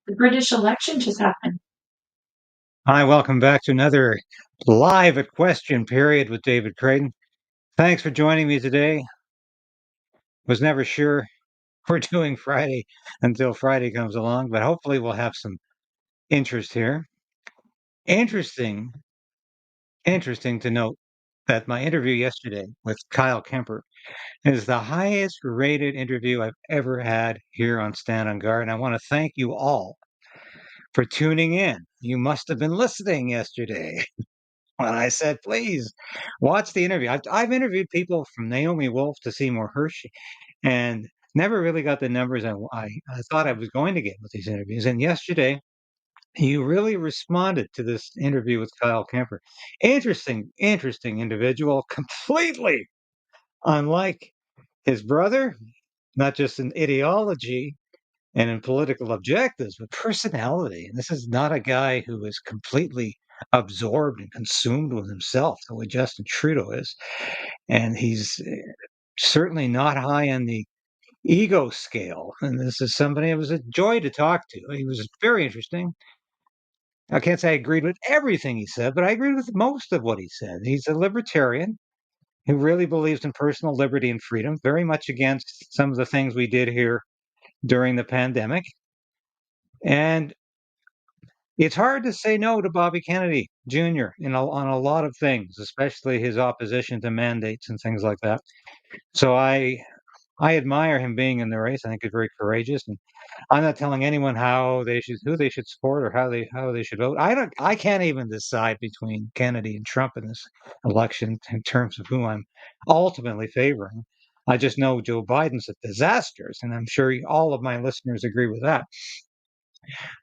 The British election just happened. Hi, welcome back to another live at question period with David Krayden. Thanks for joining me today. Was never sure we're doing Friday until Friday comes along, but hopefully we'll have some interest here. Interesting, interesting to note that my interview yesterday with Kyle Kemper is the highest rated interview I've ever had here on Stand on Guard. And I want to thank you all for tuning in. You must have been listening yesterday. And I said, please watch the interview. I've interviewed people from Naomi Wolf to Seymour Hersh and never really got the numbers I thought I was going to get with these interviews. And yesterday, you really responded to this interview with Kyle Kemper. Interesting individual, completely unlike his brother, not just in ideology and in political objectives, but personality. And this is not a guy who is completely absorbed and consumed with himself the way Justin Trudeau is. And he's certainly not high on the ego scale. And this is somebody it was a joy to talk to. He was very interesting. I can't say I agreed with everything he said, but I agreed with most of what he said. He's a libertarian who really believes in personal liberty and freedom, very much against some of the things we did here during the pandemic. And it's hard to say no to Bobby Kennedy Jr. On a lot of things, especially his opposition to mandates and things like that. So I admire him being in the race. I think he's very courageous, and I'm not telling anyone who they should support or how they should vote. I can't even decide between Kennedy and Trump in this election in terms of who I'm ultimately favoring. I just know Joe Biden's a disaster, and I'm sure all of my listeners agree with that.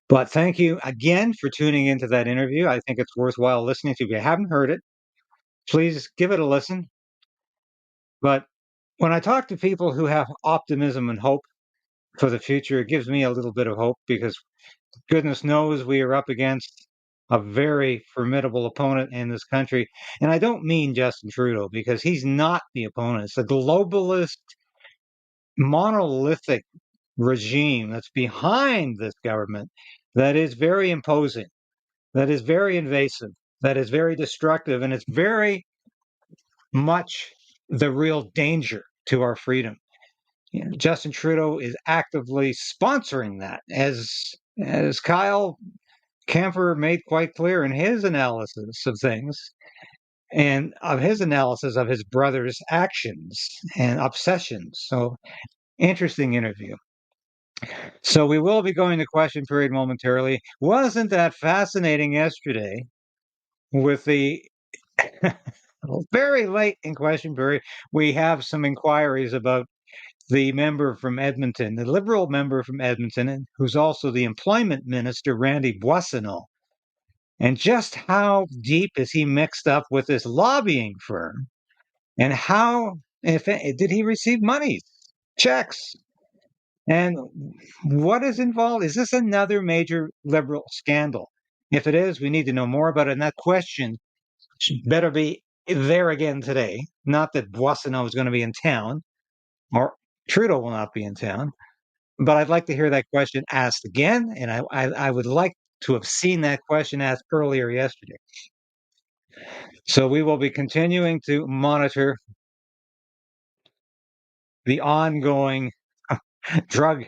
But thank you again for tuning into that interview. I think it's worthwhile listening to. If you haven't heard it, please give it a listen. But when I talk to people who have optimism and hope for the future, it gives me a little bit of hope because goodness knows we are up against a very formidable opponent in this country. And I don't mean Justin Trudeau because he's not the opponent. It's a globalist, monolithic regime that's behind this government that is very imposing, that is very invasive, that is very destructive, and it's very much the real danger to our freedom. Justin Trudeau is actively sponsoring that, as Kyle Kemper made quite clear in his analysis of things and of his analysis of his brother's actions and obsessions. So interesting interview. So we will be going to question period momentarily. Wasn't that fascinating yesterday with the very late in question period? We have some inquiries about the member from Edmonton, the Liberal member from Edmonton, who's also the employment minister, Randy Boissonnault. And just how deep is he mixed up with this lobbying firm? And how, if did he receive money, checks? And what is involved? Is this another major liberal scandal? If it is, we need to know more about it. And that question better be there again today. Not that Boissonnault is going to be in town or Trudeau will not be in town, but I'd like to hear that question asked again. And I would like to have seen that question asked earlier yesterday. So we will be continuing to monitor the ongoing drug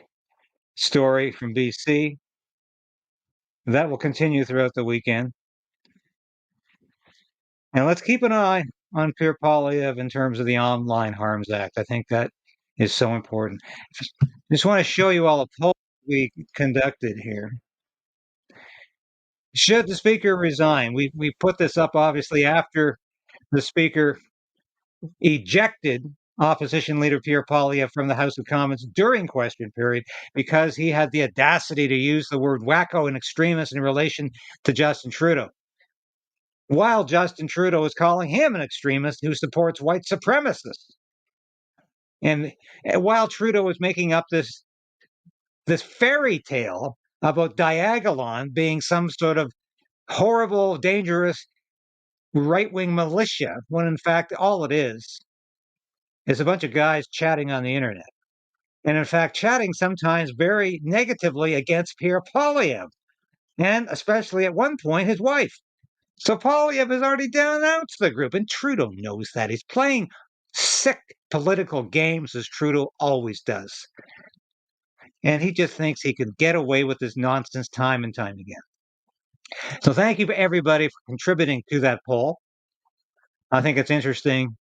story from BC. That will continue throughout the weekend. And let's keep an eye on Pierre Poilievre in terms of the Online Harms Act. I think that is so important. Just want to show you all a poll we conducted here. Should the speaker resign? We put this up obviously after the speaker ejected opposition leader Pierre Poilievre from the House of Commons during question period because he had the audacity to use the word wacko and extremist in relation to Justin Trudeau, while Justin Trudeau is calling him an extremist who supports white supremacists. And while Trudeau is making up this fairy tale about Diagolon being some sort of horrible, dangerous right-wing militia, when in fact all it is a bunch of guys chatting on the internet. and in fact, chatting sometimes very negatively against Pierre Poilievre, and especially at one point his wife. So Poilievre has already denounced the group, and Trudeau knows that. He's playing sick political games as Trudeau always does. And he just thinks he can get away with this nonsense time and time again. So thank you, everybody, for contributing to that poll. I think it's interesting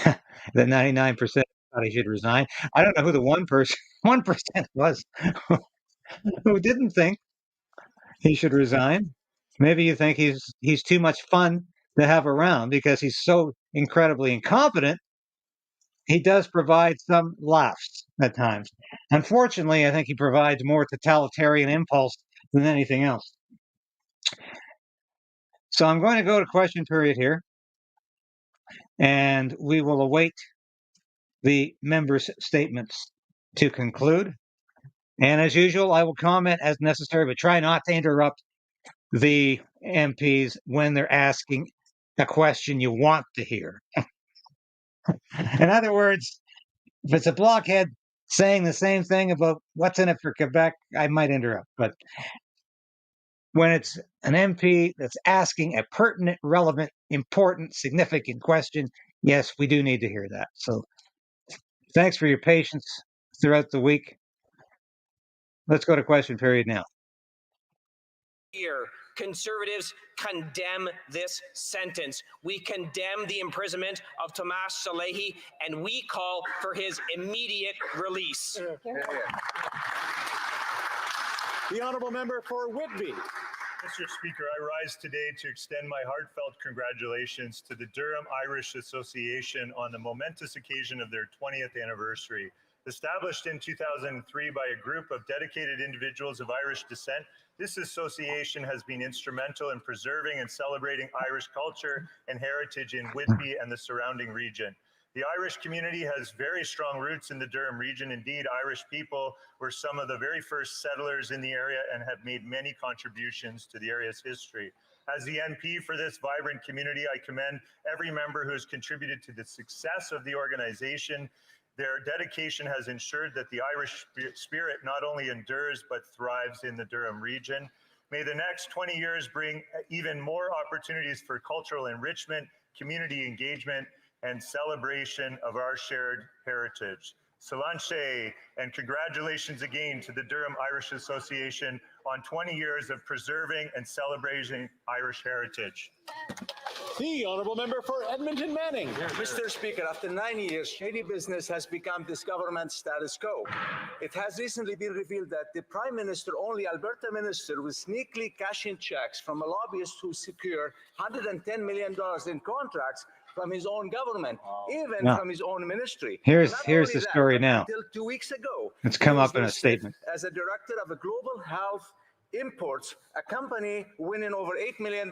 that 99% thought he should resign. I don't know who the 1% was who didn't think he should resign. Maybe you think he's too much fun to have around because he's so incredibly incompetent. He does provide some laughs at times. Unfortunately, I think he provides more totalitarian impulse than anything else. So I'm going to go to question period here, and we will await the members' statements to conclude. And as usual, I will comment as necessary, but try not to interrupt the MPs when they're asking a question you want to hear. In other words, if it's a blockhead saying the same thing about what's in it for Quebec, I might interrupt. But when it's an MP that's asking a pertinent, relevant, important, significant question, yes, we do need to hear that. So thanks for your patience throughout the week. Let's go to question period now. Here, Conservatives condemn this sentence. We condemn the imprisonment of Tomas Salehi, and we call for his immediate release. The honourable member for Whitby. Mr. Speaker, I rise today to extend my heartfelt congratulations to the Durham Irish Association on the momentous occasion of their 20th anniversary. Established in 2003 by a group of dedicated individuals of Irish descent, this association has been instrumental in preserving and celebrating Irish culture and heritage in Whitby and the surrounding region. The Irish community has very strong roots in the Durham region. Indeed, Irish people were some of the very first settlers in the area and have made many contributions to the area's history. As the MP for this vibrant community, I commend every member who has contributed to the success of the organization. Their dedication has ensured that the Irish spirit not only endures but thrives in the Durham region. May the next 20 years bring even more opportunities for cultural enrichment, community engagement, and celebration of our shared heritage. Salanche, and congratulations again to the Durham Irish Association on 20 years of preserving and celebrating Irish heritage. The honourable member for Edmonton Manning. Mr. Speaker, after 9 years, shady business has become this government's status quo. It has recently been revealed that the Prime Minister, only Alberta Minister, was sneakily cashing checks from a lobbyist who secured $110 million in contracts from his own government, even from his own ministry. Here's the story now. Until 2 weeks ago, it's come up in a statement. As a director of a global health imports, a company winning over $8 million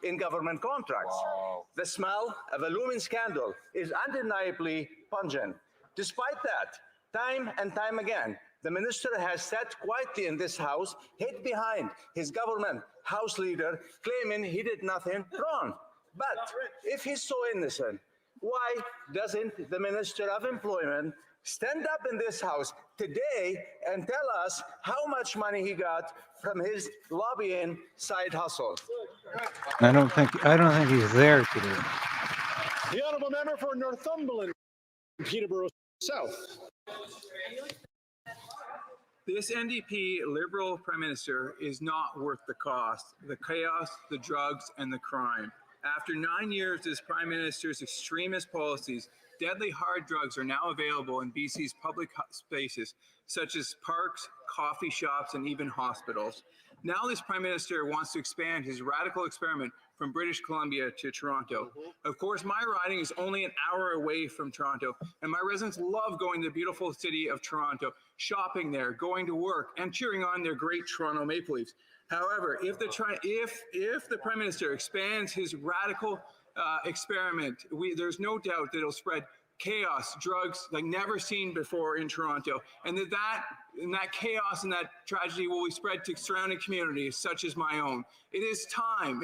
in government contracts. Wow. The smell of a looming scandal is undeniably pungent. Despite that, time and time again, the minister has sat quietly in this house, hid behind his government house leader, claiming he did nothing wrong. But if he's so innocent, why doesn't the Minister of Employment stand up in this house today and tell us how much money he got from his lobbying side hustle? I don't think he's there today. The honourable member for Northumberland, Peterborough South. This NDP Liberal Prime Minister is not worth the cost, the chaos, the drugs, and the crime. After 9 years as Prime Minister's extremist policies, deadly hard drugs are now available in BC's public spaces, such as parks, coffee shops, and even hospitals. Now this Prime Minister wants to expand his radical experiment from British Columbia to Toronto. Of course, my riding is only an hour away from Toronto, and my residents love going to the beautiful city of Toronto, shopping there, going to work, and cheering on their great Toronto Maple Leafs. However, if the Prime Minister expands his radical experiment, there's no doubt that it'll spread chaos, drugs like never seen before in Toronto, and that chaos and that tragedy will be spread to surrounding communities such as my own. It is time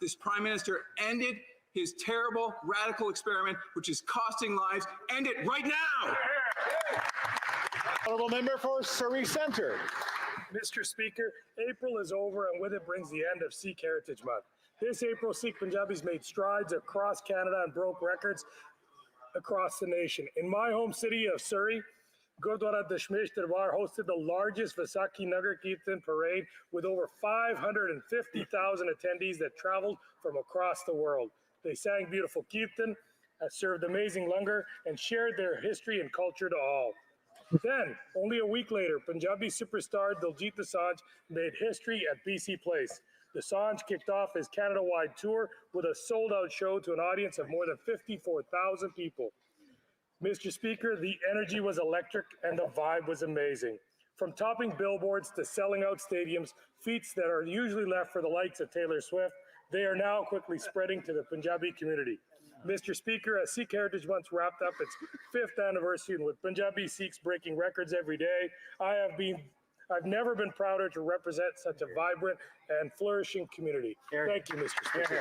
this Prime Minister ended his terrible radical experiment, which is costing lives. End it right now! Honourable member for Surrey Centre. Mr. Speaker, April is over and with it brings the end of Sikh Heritage Month. This April, Sikh Punjabis made strides across Canada and broke records across the nation. In my home city of Surrey, Gurdwara Dashmish Darbar hosted the largest Vaisakhi Nagar Kirtan parade with over 550,000 attendees that traveled from across the world. They sang beautiful Kirtan, served amazing langar, and shared their history and culture to all. Then, only a week later, Punjabi superstar Diljit Dosanjh made history at BC Place. Dosanjh kicked off his Canada-wide tour with a sold-out show to an audience of more than 54,000 people. Mr. Speaker, the energy was electric and the vibe was amazing. From topping billboards to selling out stadiums, feats that are usually left for the likes of Taylor Swift, they are now quickly spreading to the Punjabi community. Mr. Speaker, as Sikh Heritage Month wrapped up its 5th anniversary and with Punjabi Sikhs breaking records every day, I've never been prouder to represent such a vibrant and flourishing community. Thank you, Mr. Speaker.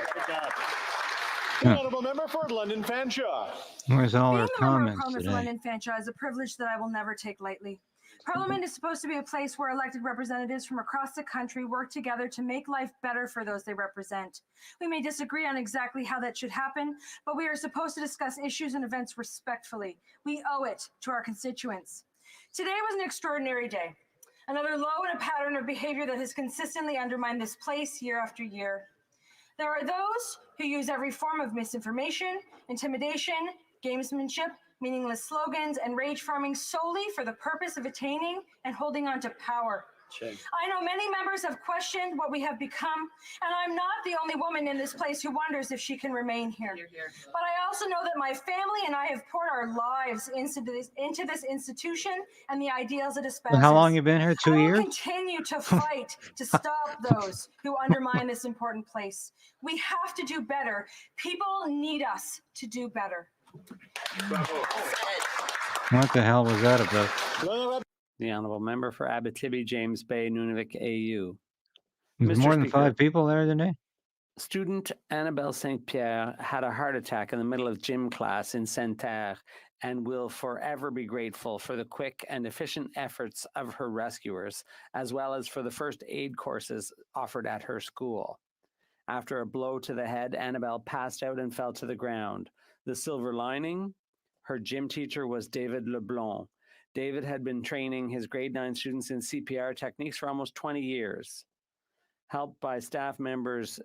The honourable member for London Fanshawe. Where's all our Being a member of comments Parliament for today? London Fanshawe is a privilege that I will never take lightly. Parliament is supposed to be a place where elected representatives from across the country work together to make life better for those they represent. We may disagree on exactly how that should happen, but we are supposed to discuss issues and events respectfully. We owe it to our constituents. Today was an extraordinary day. Another low in a pattern of behavior that has consistently undermined this place year after year. There are those who use every form of misinformation, intimidation, gamesmanship, meaningless slogans, and rage farming solely for the purpose of attaining and holding on to power. I know many members have questioned what we have become, and I'm not the only woman in this place who wonders if she can remain here. But I also know that my family and I have poured our lives into this institution and the ideals it espouses. How long you been here? 2 I will years? continue to fight to stop those who undermine this important place. We have to do better. People need us to do better. What the hell was that about? The Honourable Member for Abitibi, James Bay, Nunavik, AU. There's Mr. more than Speaker, 5 people there today? Student Annabelle St. Pierre had a heart attack in the middle of gym class in Sainte-Terre and will forever be grateful for the quick and efficient efforts of her rescuers, as well as for the first aid courses offered at her school. After a blow to the head, Annabelle passed out and fell to the ground. The silver lining? Her gym teacher was David Leblanc. David had been training his grade 9 students in CPR techniques for almost 20 years. Helped by staff members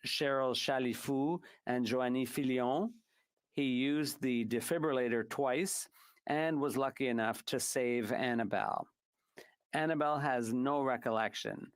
Cheryl Chalifou and Joanie Filion, he used the defibrillator twice and was lucky enough to save Annabelle. Annabelle has no recollection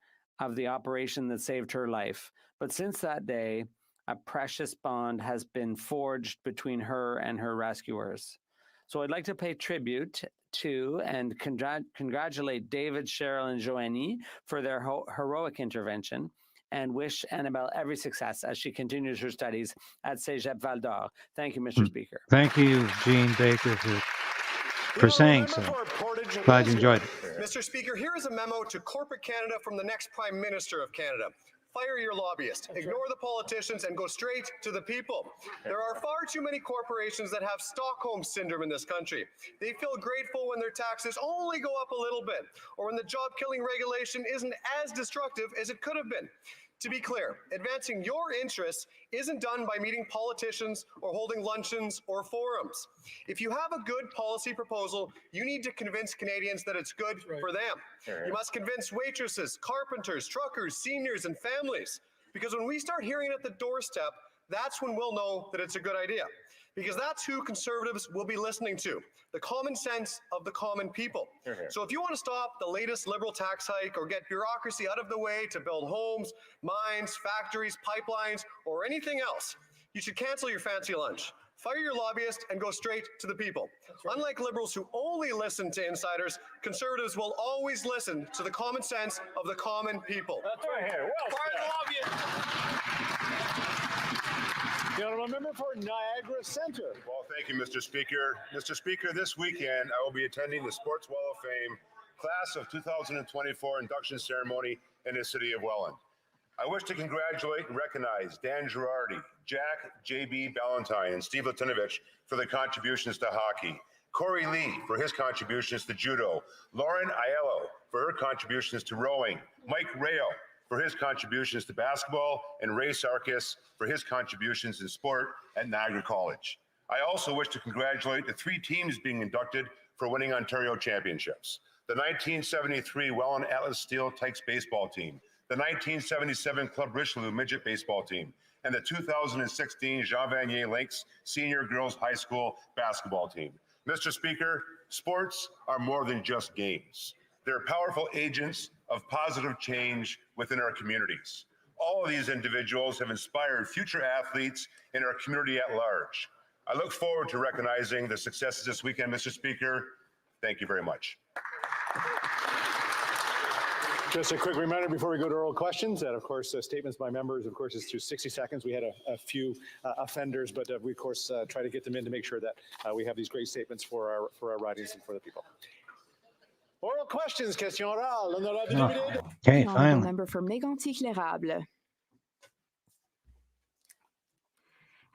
of the operation that saved her life, but since that day, a precious bond has been forged between her and her rescuers. So I'd like to pay tribute to and congratulate David, Cheryl, and Joanie for their heroic intervention and wish Annabelle every success as she continues her studies at Cégep Val d'Or. Thank you, Mr. Speaker. Thank you, Jean Baker, for saying so. Glad you enjoyed it. Mr. Speaker, here is a memo to corporate Canada from the next Prime Minister of Canada. Fire your lobbyists, ignore the politicians, and go straight to the people. There are far too many corporations that have Stockholm Syndrome in this country. They feel grateful when their taxes only go up a little bit, or when the job-killing regulation isn't as destructive as it could have been. To be clear, advancing your interests isn't done by meeting politicians or holding luncheons or forums. If you have a good policy proposal, you need to convince Canadians that it's good for them. You must convince waitresses, carpenters, truckers, seniors, and families. Because when we start hearing it at the doorstep, that's when we'll know that it's a good idea. Because that's who Conservatives will be listening to, the common sense of the common people. So if you want to stop the latest Liberal tax hike or get bureaucracy out of the way to build homes, mines, factories, pipelines, or anything else, you should cancel your fancy lunch. Fire your lobbyists and go straight to the people. Unlike Liberals who only listen to insiders, Conservatives will always listen to the common sense of the common people. That's right here. Well, fire the lobbyists! The honourable member for Niagara Centre. Well, thank you, Mr. Speaker. Mr. Speaker, this weekend I will be attending the Sports Wall of Fame Class of 2024 induction ceremony in the city of Welland. I wish to congratulate and recognize Dan Girardi, Jack J.B. Ballantyne, and Steve Latinovich for their contributions to hockey. Corey Lee for his contributions to judo, Lauren Aiello for her contributions to rowing, Mike Rayo for his contributions to basketball, and Ray Sarkis for his contributions in sport at Niagara College. I also wish to congratulate the 3 teams being inducted for winning Ontario championships. The 1973 Welland Atlas Steel Tykes baseball team, the 1977 Club Richelieu midget baseball team, and the 2016 Jean Vanier Lynx Senior Girls High School basketball team. Mr. Speaker, sports are more than just games. They're powerful agents of positive change within our communities. All of these individuals have inspired future athletes in our community at large. I look forward to recognizing the successes this weekend, Mr. Speaker. Thank you very much. Just a quick reminder before we go to oral questions that, of course, statements by members, of course, is to 60 seconds. We had a few offenders, but we, of course, try to get them in to make sure that we have these great statements for our ridings and for the people. Oral questions, question orale. Okay, Honourable finally. member for Mégantic-L'Érable.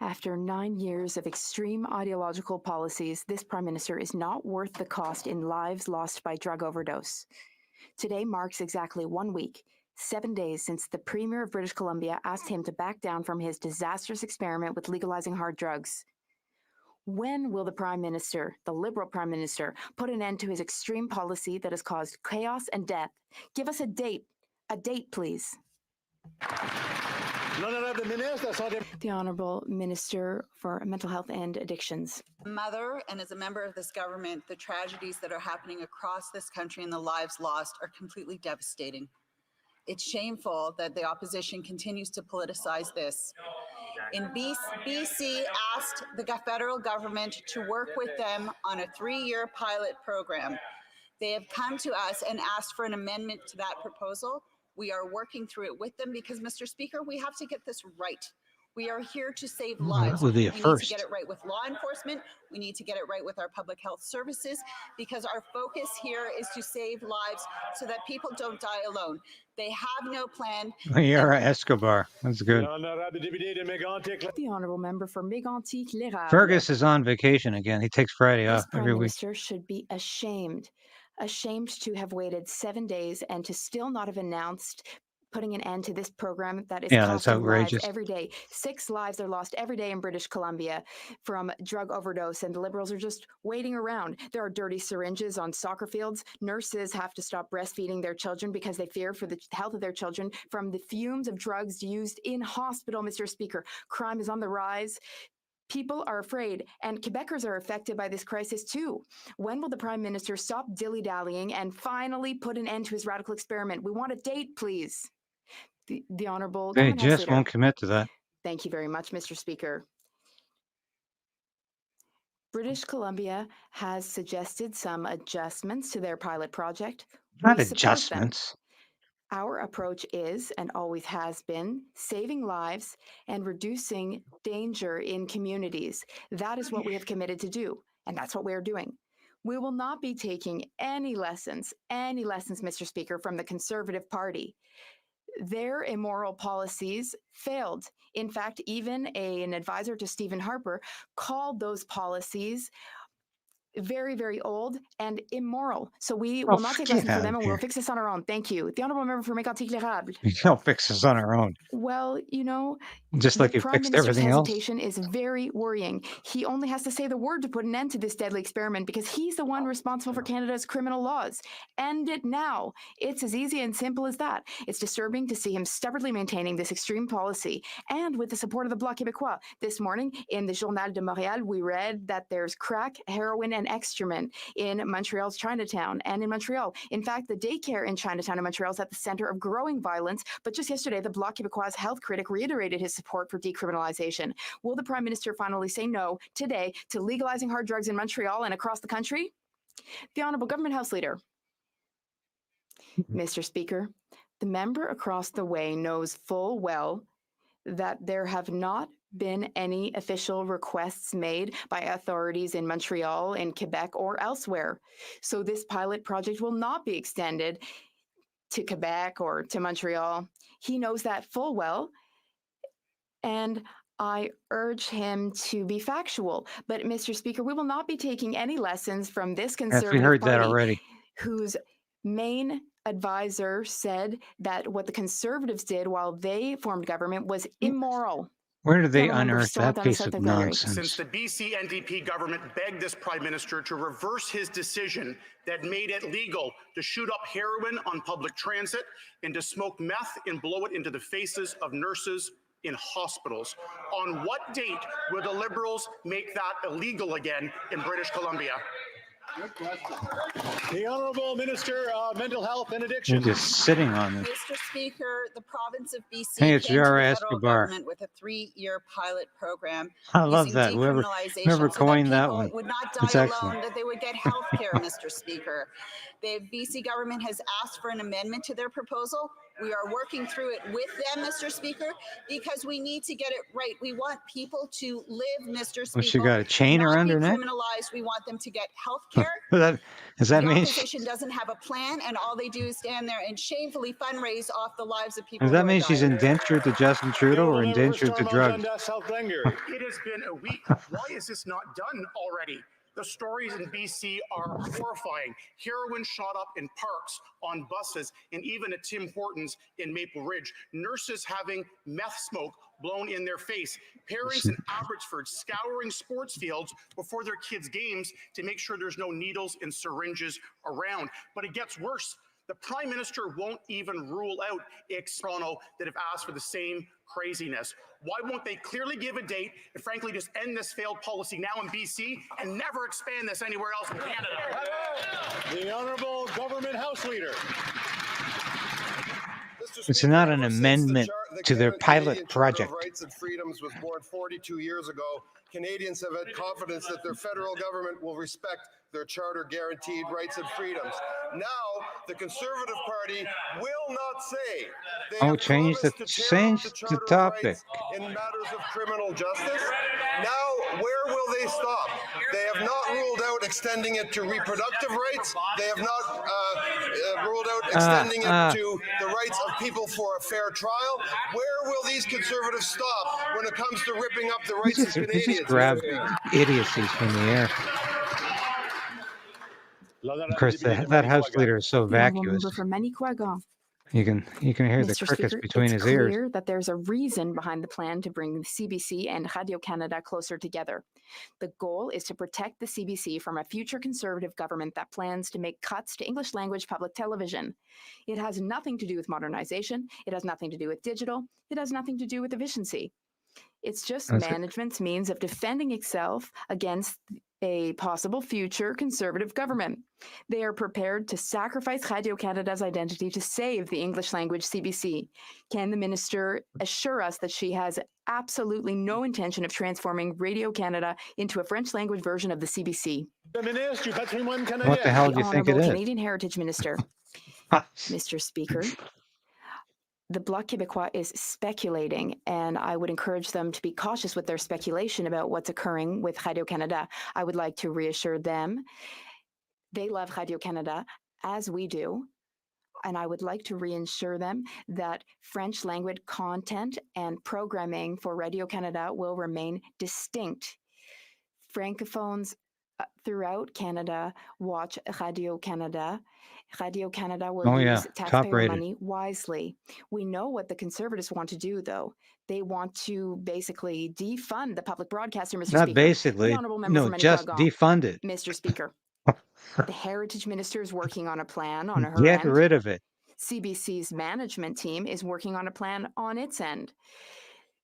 After 9 years of extreme ideological policies, this Prime Minister is not worth the cost in lives lost by drug overdose. Today marks exactly 1 week, 7 days since the Premier of British Columbia asked him to back down from his disastrous experiment with legalizing hard drugs. When will the Prime Minister, the Liberal Prime Minister, put an end to his extreme policy that has caused chaos and death? Give us a date, please. The Honourable Minister for Mental Health and Addictions. Mother, and as a member of this government, the tragedies that are happening across this country and the lives lost are completely devastating. It's shameful that the opposition continues to politicize this. In BC asked the federal government to work with them on a 3-year pilot program. They have come to us and asked for an amendment to that proposal. We are working through it with them because, Mr. Speaker, we have to get this right. We are here to save lives. That would be a we first. need to get it right with law enforcement. We need to get it right with our public health services because our focus here is to save lives so that people don't die alone. They have no plan. Yara Escobar. That's good. The Honourable Member for Mégantic-L'Érable. Fergus is on vacation again. He takes Friday off This every Prime week. Minister should be ashamed to have waited 7 days and to still not have announced putting an end to this program that is That's costing lives outrageous. every day. 6 lives are lost every day in British Columbia from drug overdose, and the Liberals are just waiting around. There are dirty syringes on soccer fields. Nurses have to stop breastfeeding their children because they fear for the health of their children from the fumes of drugs used in hospital, Mr. Speaker. Crime is on the rise. People are afraid, and Quebecers are affected by this crisis too. When will the Prime Minister stop dilly-dallying and finally put an end to his radical experiment? We want a date, please. The Honourable They Government House just Leader. won't commit to that. Thank you very much, Mr. Speaker. British Columbia has suggested some adjustments to their pilot project. Not We support them. adjustments. Our approach is, and always has been, saving lives and reducing danger in communities. That is what we have committed to do, and that's what we are doing. We will not be taking any lessons, Mr. Speaker, from the Conservative Party. Their immoral policies failed. In fact, even an advisor to Stephen Harper called those policies very, very old and immoral. So we will not take lessons from them, and we'll fix this on our own. Thank you. The Honourable Member for Mégantic-L'Érable. He'll fix this on our own. Well, Just like you Prime fixed Minister's everything else. hesitation is very worrying. He only has to say the word to put an end to this deadly experiment because he's the one responsible for Canada's criminal laws. End it now. It's as easy and simple as that. It's disturbing to see him stubbornly maintaining this extreme policy and with the support of the Bloc Québécois. This morning in the Journal de Montréal, we read that there's crack, heroin, and excrement in Montreal's Chinatown and in Montreal. In fact, the daycare in Chinatown and Montreal is at the center of growing violence. But just yesterday, the Bloc Québécois health critic reiterated his support for decriminalization. Will the Prime Minister finally say no today to legalizing hard drugs in Montreal and across the country? The Honourable Government House Leader. Mr. Speaker, the member across the way knows full well that there have not been any official requests made by authorities in Montreal, in Quebec, or elsewhere. So this pilot project will not be extended to Quebec or to Montreal. He knows that full well. And I urge him to be factual. But, Mr. Speaker, we will not be taking any lessons from this Yes, we Conservative heard that Party, already. whose main advisor said that what the Conservatives did while they formed government was immoral. Where did they Honourable member unearth for that St. piece South of Glengarry. Since nonsense? the BC NDP government begged this Prime Minister to reverse his decision that made it legal to shoot up heroin on public transit and to smoke meth and blow it into the faces of nurses in hospitals. On what date will the Liberals make that illegal again in British Columbia? The Honourable Minister of Mental Health and They're Addiction. just sitting on this. Mr. Speaker, the province of BC Hey, it's came to the Yara federal Escobar. government with a 3-year pilot program I love using that. Whoever decriminalization so that coined that people one. would not It's die excellent. alone, that they would get health care, Mr. Speaker. The BC government has asked for an amendment to their proposal. We are working through it with them, Mr. Speaker, because we need to get it right. We want people to live, Mr. Well, she Speaker, got a chain not around be her neck? criminalized. We want them to get health care. Does that The mean opposition doesn't have a plan, and all they do is stand there and shamefully fundraise off the lives of people does who that are mean she's dying. indentured to Justin Trudeau or indentured to drugs? South Glengarry. It has been a week. Why is this not done already? The stories in BC are horrifying. Heroin shot up in parks, on buses, and even at Tim Hortons in Maple Ridge. Nurses having meth smoke blown in their face. Parents in Abbotsford scouring sports fields before their kids' games to make sure there's no needles and syringes around. But it gets worse. The Prime Minister won't even rule out ex-Toronto that have asked for the same craziness. Why won't they clearly give a date and frankly just end this failed policy now in BC and never expand this anywhere else in Canada? The Honourable Government House Leader. It's not an amendment to their pilot project. Rights and freedoms was born 42 years ago. Canadians have had confidence that their federal government will respect their charter guaranteed rights and freedoms. Now, the Conservative Party will not say they Oh, have change the Charter of topic. Rights in matters of criminal justice. Now, where will they stop? They have not ruled out extending it to reproductive rights. They have not ruled out extending it to the rights of people for a fair trial. Where will these Conservatives stop when it comes to ripping up the rights of He Canadians? just grabbed idiocies from the air. Of course, that House Leader is so The honourable vacuous. member for Manicouagan. You can hear the Mr. crickets Speaker, between it's his ears. clear that there's a reason behind the plan to bring CBC and Radio-Canada closer together. The goal is to protect the CBC from a future Conservative government that plans to make cuts to English language public television. It has nothing to do with modernization. It has nothing to do with digital. It has nothing to do with efficiency. It's just That's it. management's means of defending itself against a possible future Conservative government. They are prepared to sacrifice Radio-Canada's identity to save the English language CBC. Can the minister assure us that she has absolutely no intention of transforming Radio-Canada into a French language version of the CBC? What the hell do you think it Honourable is? Canadian Heritage Minister. Mr. Speaker, the Bloc Québécois is speculating, and I would encourage them to be cautious with their speculation about what's occurring with Radio-Canada. I would like to reassure them they love Radio-Canada as we do, and I would like to reassure them that French language content and programming for Radio-Canada will remain distinct. Francophones throughout Canada watch Radio-Canada. Radio-Canada will use taxpayer top-rated. money wisely. We know what the Conservatives want to do, though. They want to basically defund the public broadcaster, Mr. Not Speaker. basically. The honourable member No, for just Manicouagan. defund it. Mr. Speaker, the Heritage Minister is working on a plan on her Get end. rid of it. CBC's management team is working on a plan on its end.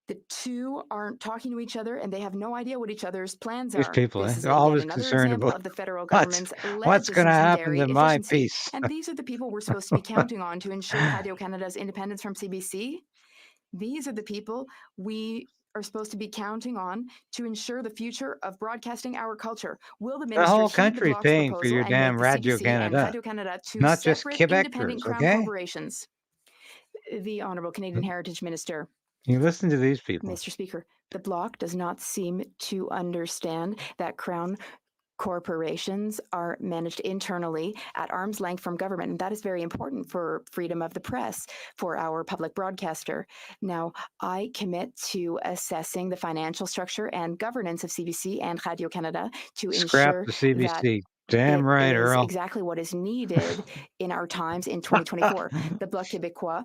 The two aren't talking to each other, and they have no idea what each other's plans These are. people, This is they're yet always another concerned example about of the federal what's government's going to happen to legendary my efficiency. piece. And these are the people we're supposed to be counting on to ensure Radio-Canada's independence from CBC. These are the people we are supposed to be counting on to ensure the future of broadcasting our culture. Will the The minister whole heed country's Bloc's paying for proposal your and damn make the CBC and Radio-Canada, Radio-Canada two not just separate Quebecers, independent crown okay? corporations? The Honourable Canadian Heritage Minister. You listen to these people. Mr. Speaker, the Bloc does not seem to understand that Crown corporations are managed internally at arm's length from government, and that is very important for freedom of the press, for our public broadcaster. Now, I commit to assessing the financial structure and governance of CBC and Radio-Canada to Scrap ensure the that CBC. Damn it right, is Earl. exactly what is needed in our times in 2024. The Bloc Québécois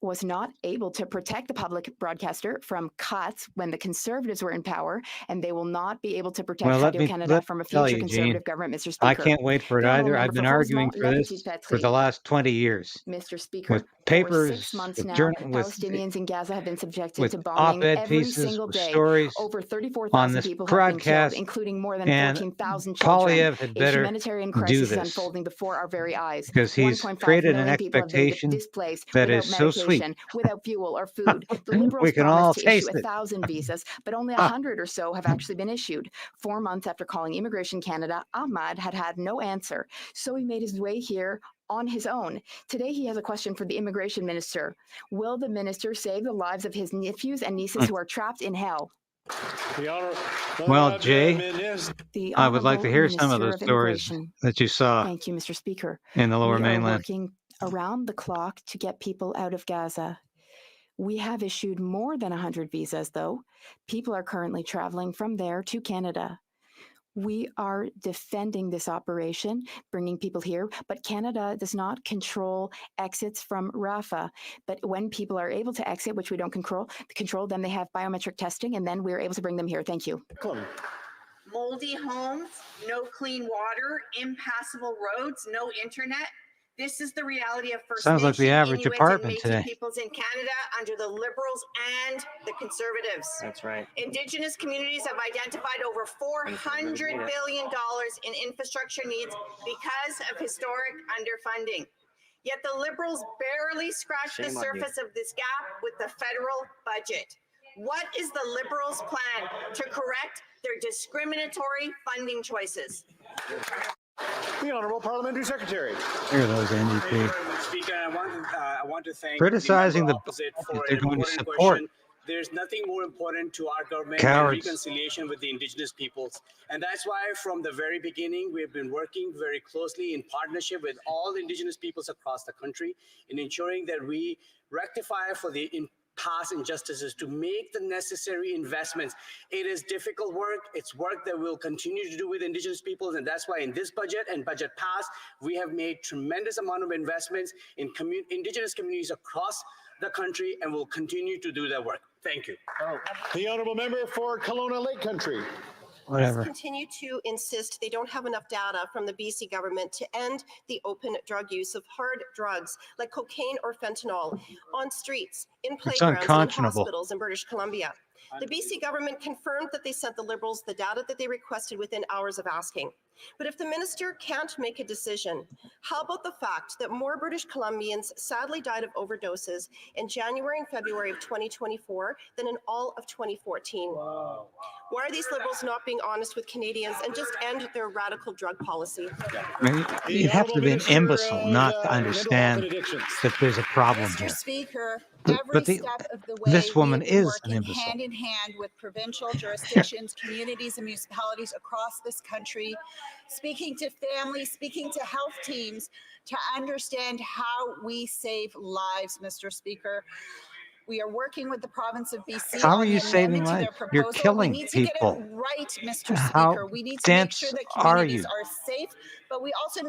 was not able to protect the public broadcaster from cuts when the Conservatives were in power, and they will not be able to protect Radio-Canada from a tell future you, Conservative Gene, government, Mr. I Speaker. can't wait for it The honourable either. I've member been for arguing Rosemont, for La this for the Petite-Patrie. last 20 years. Mr. Speaker, With over papers, 6 months with now, with Palestinians in Gaza have been subjected with to bombing op-ed every pieces, single with day. stories Over on 34,000 this people have been killed, broadcast, including more than and 14,000 children. Poilievre had A better humanitarian do crisis is this unfolding before our very eyes. because he's 1.5 created an million people have been expectation displaced that without is so sweet. medication, without fuel or food. The We Liberals can all promised to issue taste it. 1,000 visas, but only 100 or so have actually been issued. 4 months after calling Immigration Canada, Ahmad had no answer, so he made his way here on his own. Today, he has a question for the immigration minister. Will the minister save the lives of his nephews and nieces who are trapped in hell? Well, Jay, I would like to hear some of Minister those of stories Immigration. that you saw Thank you, Mr. Speaker. in the Lower We are Mainland. working around the clock to get people out of Gaza. We have issued more than 100 visas, though. People are currently traveling from there to Canada. We are defending this operation, bringing people here, but Canada does not control exits from Rafah. But when people are able to exit, which we don't control, then they have biometric testing, and then we're able to bring them here. Thank you. Moldy homes, no clean water, impassable roads, no internet. This is the reality of First Sounds like the Nation, average Inuit, apartment and today. Métis peoples in Canada under the Liberals and the Conservatives. That's right. Indigenous communities have identified over $400 billion in infrastructure needs because of historic underfunding. Yet the Liberals barely scratch the surface of this gap with the federal budget. What is the Liberals' plan to correct their discriminatory funding choices? The Honourable Parliamentary Secretary. Here are those NDP. Speaker, I want to thank Criticizing the the opposite for that they're an going to important support. question. There's nothing more important to our government Cowards. than reconciliation with the Indigenous peoples. And that's why from the very beginning, we've been working very closely in partnership with all Indigenous peoples across the country in ensuring that we rectify for the past injustices to make the necessary investments. It is difficult work. It's work that we'll continue to do with Indigenous peoples. And that's why in this budget and budget past, we have made tremendous amount of investments in Indigenous communities across the country, and will continue to do that work. Thank you. The Honourable Member for Kelowna Lake Country. Whatever. Continue to insist they don't have enough data from the BC government to end the open drug use of hard drugs like cocaine or fentanyl on streets, in playgrounds, and in hospitals in British Columbia. The BC government confirmed that they sent the Liberals the data that they requested within hours of asking. But if the minister can't make a decision, how about the fact that more British Columbians sadly died of overdoses in January and February of 2024 than in all of 2014? Wow. Why are these Liberals not being honest with Canadians and just end their radical drug policy? I mean, you have to be an imbecile not to understand that there's a problem here. Mr. Speaker, every But step of the way, this woman we have been is an working imbecile. hand in hand with provincial jurisdictions, communities, and municipalities across this country, speaking to families, speaking to health teams, to understand how we save lives, Mr. Speaker. We are working with the province of BC. How are on you the saving amendment to lives? their You're proposal. killing We need to people. get it right, Mr. How Speaker. We need to make sure dense that are communities you? are safe, but we also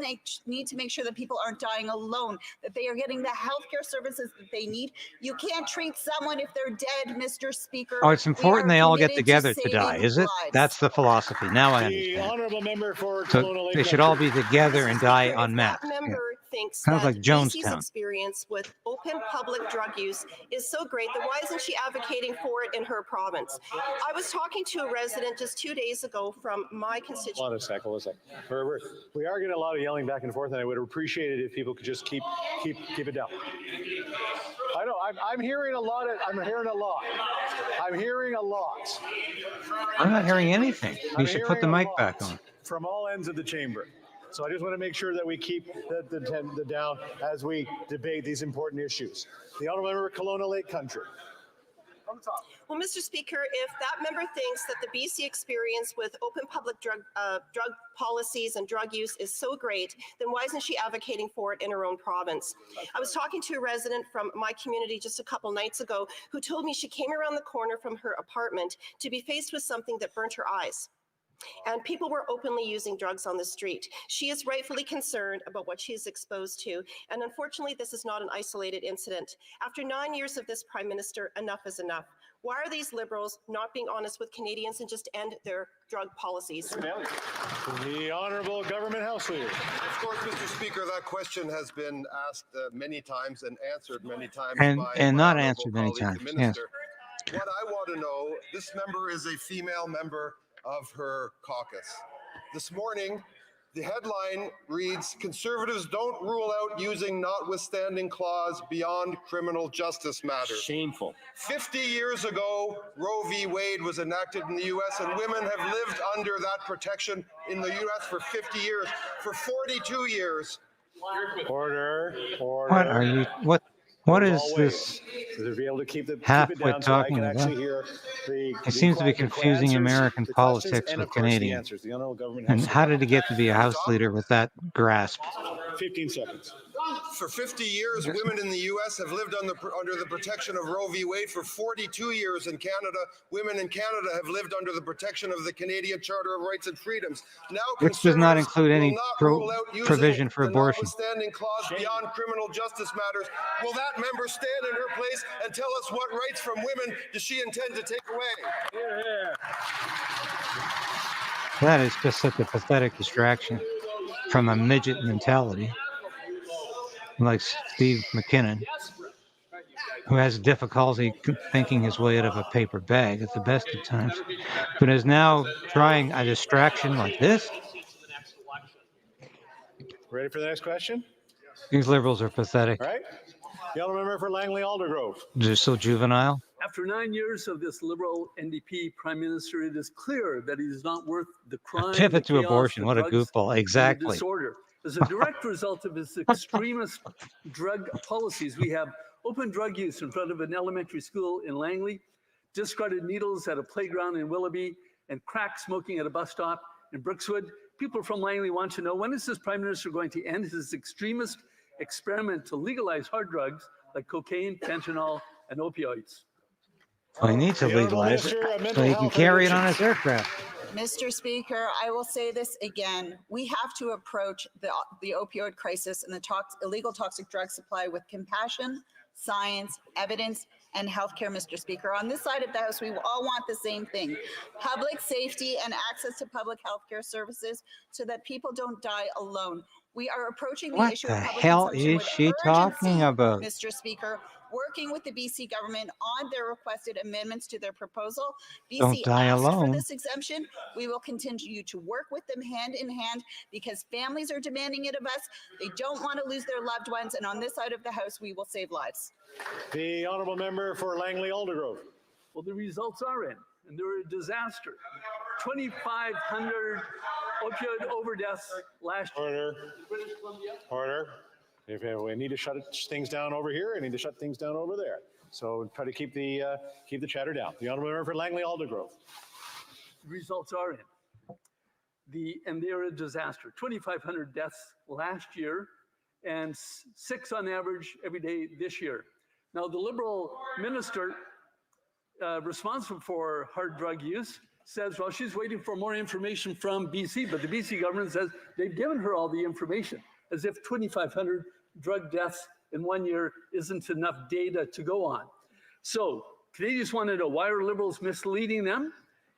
need to make sure that people aren't dying alone, that they are getting the healthcare services that they need. You can't treat someone if they're dead, Mr. Speaker. Oh, it's important they all get together to die, is it? lives. That's the philosophy. Now I The understand. Honourable Member for So Kelowna Lake they should all Country. be together and die If en masse. that member thinks Sounds that like BC's Jonestown. experience with open public drug use is so great, then why isn't she advocating for it in her province? I was talking to a resident just 2 days ago from my constituency. Hold on a sec. We are getting a lot of yelling back and forth, and I would appreciate it if people could just keep it down. I know I'm hearing a lot. I'm hearing a lot. I'm not hearing anything. You I'm should put the hearing a mic back lot on. from all ends of the chamber. So I just want to make sure that we keep the down as we debate these important issues. The Honourable Member for Kelowna Lake Country. Well, Mr. Speaker, if that member thinks that the BC experience with open public drug policies and drug use is so great, then why isn't she advocating for it in her own province? I was talking to a resident from my community just a couple nights ago who told me she came around the corner from her apartment to be faced with something that burnt her eyes. And people were openly using drugs on the street. She is rightfully concerned about what she is exposed to. And unfortunately, this is not an isolated incident. After 9 years of this Prime Minister, enough is enough. Why are these Liberals not being honest with Canadians and just end their drug policies? The Honourable Government House Leader. Of course, Mr. Speaker, that question has been asked many times and answered many times and not answered many times. Yes. What I want to know, this member is a female member of her caucus. This morning, the headline reads, Conservatives don't rule out using notwithstanding clause beyond criminal justice matters. Shameful. 50 years ago, Roe v. Wade was enacted in the U.S. and women have lived under that protection in the U.S. for 50 years. For 42 years. Order. What are you? What is this To be able to keep it half-wit down so I talking can about? actually hear It seems to be confusing American politics with Canadian. And how did he get to be a House Leader with that grasp? 15 seconds. For 50 years, women in the U.S. have lived under the protection of Roe v. Wade. For 42 years in Canada, women in Canada have lived under the protection of the Canadian Charter of Rights and Freedoms. Now, Which does not include any provision for abortion. Notwithstanding clause beyond criminal justice matters. Will that member stand in her place and tell us what rights from women does she intend to take away? That is just such a pathetic distraction from a midget mentality, like Steve McKinnon, who has difficulty thinking his way out of a paper bag at the best of times, but is now trying a distraction like this. Ready for the next question? These Liberals are pathetic. All right. The Honourable Member for Langley Aldergrove. They're so juvenile. After 9 years of this Liberal NDP Prime Minister, it is clear that he is not worth the crime. Pivot to abortion. What a goofball. Exactly. Disorder. As a direct result of his extremist drug policies, we have open drug use in front of an elementary school in Langley, discarded needles at a playground in Willoughby, and crack smoking at a bus stop in Brookswood. People from Langley want to know, when is this Prime Minister going to end his extremist experiment to legalize hard drugs like cocaine, fentanyl, and opioids? Well, he needs to legalize it so he can carry it on his aircraft. Mr. Speaker, I will say this again. We have to approach the opioid crisis and the illegal toxic drug supply with compassion, science, evidence, and healthcare, Mr. Speaker. On this side of the House, we all want the same thing: public safety and access to public healthcare services so that people don't die alone. We are approaching the issue of public consumption What the hell is she talking about? Mr. Speaker, working with the BC government on their requested amendments to their proposal. Don't BC die asked alone. for this exemption. We will continue to work with them hand in hand because families are demanding it of us. They don't want to lose their loved ones, and on this side of the House, we will save lives. The Honourable Member for Langley Aldergrove. Well, the results are in, and they're a disaster. 2,500 opioid overdoses last year. Order. If we need to shut things down over here, I need to shut things down over there. So try to keep the chatter down. The Honourable Member for Langley Aldergrove. The results are in. And they're a disaster. 2,500 deaths last year, and 6 on average every day this year. Now, the Liberal minister responsible for hard drug use says, well, she's waiting for more information from BC, but the BC government says they've given her all the information, as if 2,500 drug deaths in 1 year isn't enough data to go on. So Canadians want to know, why are Liberals misleading them?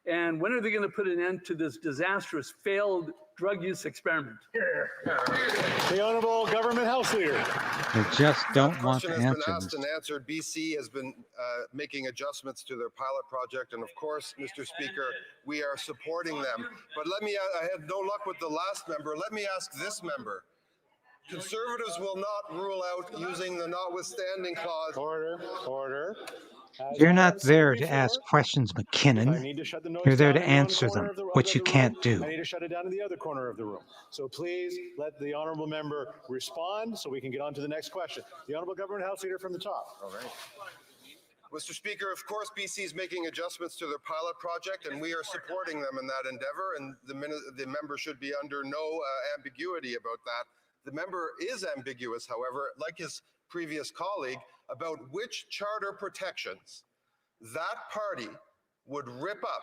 And when are they going to put an end to this disastrous failed drug use experiment? The Honourable Government House Leader. They just don't want to Question has answer been asked this. and answered. BC has been making adjustments to their pilot project, and of course, Mr. Speaker, we are supporting them. But I had no luck with the last member. Let me ask this member. Conservatives will not rule out using the notwithstanding clause. Order. You're not there to ask questions, McKinnon. You're there to answer them, which you can't do. I need to shut it down in the other corner of the room. So please let the Honourable Member respond so we can get on to the next question. The Honourable Government House Leader from the top. All right. Mr. Speaker, of course, BC is making adjustments to their pilot project, and we are supporting them in that endeavor, and the member should be under no ambiguity about that. The member is ambiguous, however, like his previous colleague, about which charter protections that party would rip up.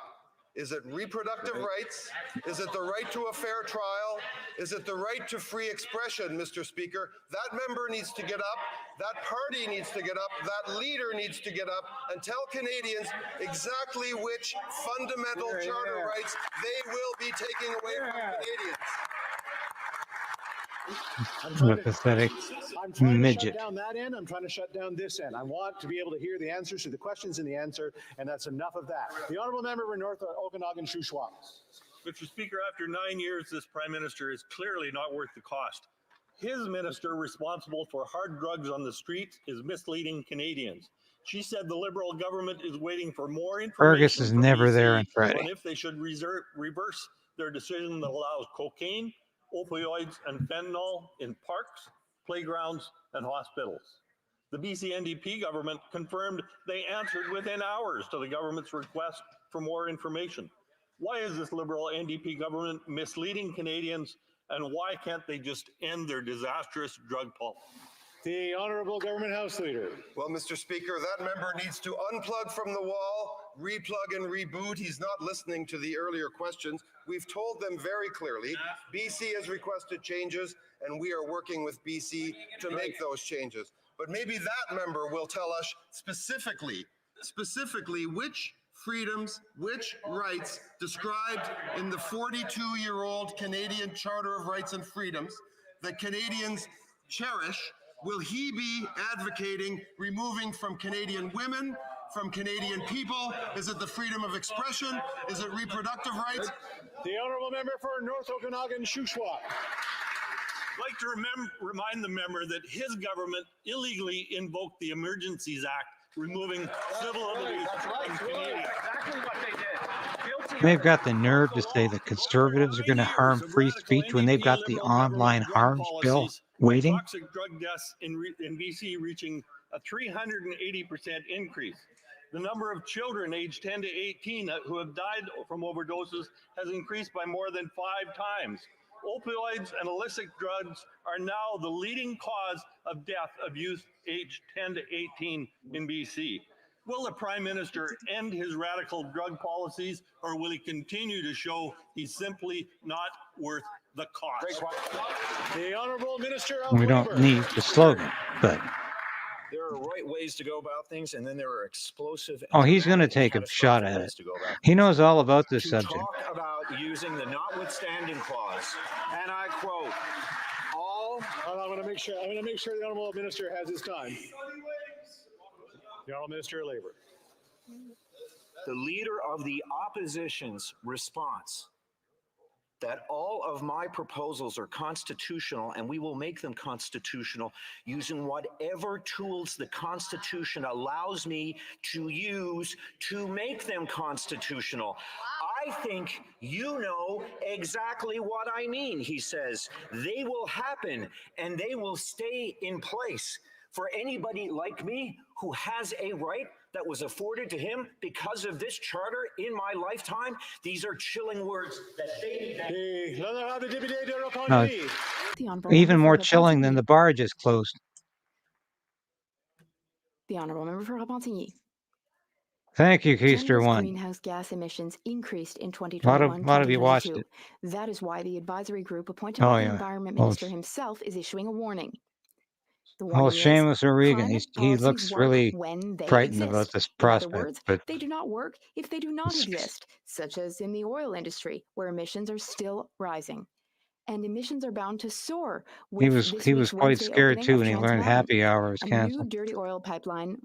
Is it reproductive rights? Is it the right to a fair trial? Is it the right to free expression, Mr. Speaker? That member needs to get up. That party needs to get up. That leader needs to get up and tell Canadians exactly which fundamental charter rights they will be taking away from Canadians. What a pathetic I'm trying to midget. shut down that end. I'm trying to shut down this end. I want to be able to hear the answers to the questions and the answer, and that's enough of that. The honourable member for North Okanagan Shuswap. Mr. Speaker, after 9 years, this Prime Minister is clearly not worth the cost. His minister responsible for hard drugs on the streets is misleading Canadians. She said the Liberal government is waiting for more information Fergus is from never BC there on Friday. on if they should reverse their decision that allows cocaine, opioids, and fentanyl in parks, playgrounds, and hospitals. The BC NDP government confirmed they answered within hours to the government's request for more information. Why is this Liberal NDP government misleading Canadians, and why can't they just end their disastrous drug policy? The Honourable Government House Leader. Well, Mr. Speaker, that member needs to unplug from the wall, replug and reboot. He's not listening to the earlier questions. We've told them very clearly, BC has requested changes, and we are working with BC to make those changes. But maybe that member will tell us specifically which freedoms, which rights described in the 42-year-old Canadian Charter of Rights and Freedoms that Canadians cherish will he be advocating removing from Canadian women, from Canadian people? Is it the freedom of expression? Is it reproductive rights? The honourable member for North Okanagan Shuswap. I'd like to remind the member that his government illegally invoked the Emergencies Act, removing civil liberties from Canadians. Exactly what they did. They've got the nerve to say that conservatives are going to harm free speech when they've got the online harms bill waiting. Toxic drug deaths in BC reaching a 380% increase. The number of children aged 10 to 18 who have died from overdoses has increased by more than 5 times. Opioids and illicit drugs are now the leading cause of death of youth aged 10 to 18 in BC. Will the Prime Minister end his radical drug policies, or will he continue to show he's simply not worth the cost? The Honourable Minister of We don't need the slogan, but There are right ways to go about things, and then there are explosive. oh, he's going to take a shot at it. He knows all about this subject. Talk about using the notwithstanding clause, and I quote, all. I'm going to make sure the Honourable Minister has his time. The Honourable Minister of Labour. The leader of the opposition's response that all of my proposals are constitutional, and we will make them constitutional using whatever tools the Constitution allows me to use to make them constitutional. I think you know exactly what I mean, he says. They will happen, and they will stay in place. For anybody like me who has a right that was afforded to him because of this charter in my lifetime, these are chilling words that they... No, even more chilling than the bar just closed. The Honourable Member for Repentigny. Thank you, Keister Canada's One. greenhouse gas emissions increased in A 2021. lot of you watched 2022. it. That is why the advisory group appointed Oh, by the yeah. Environment Well, Minister himself is issuing a warning. The Oh, warning is, Seamus O'Regan. climate He policies looks work really when they frightened exist. about this In other prospect. words, But they do not work if they do not exist, such as in the oil industry, where emissions are still rising. And emissions are bound to soar with he this was week's quite Wednesday scared opening too of when he Trans learned Mountain, happy hour was a new canceled. dirty oil pipeline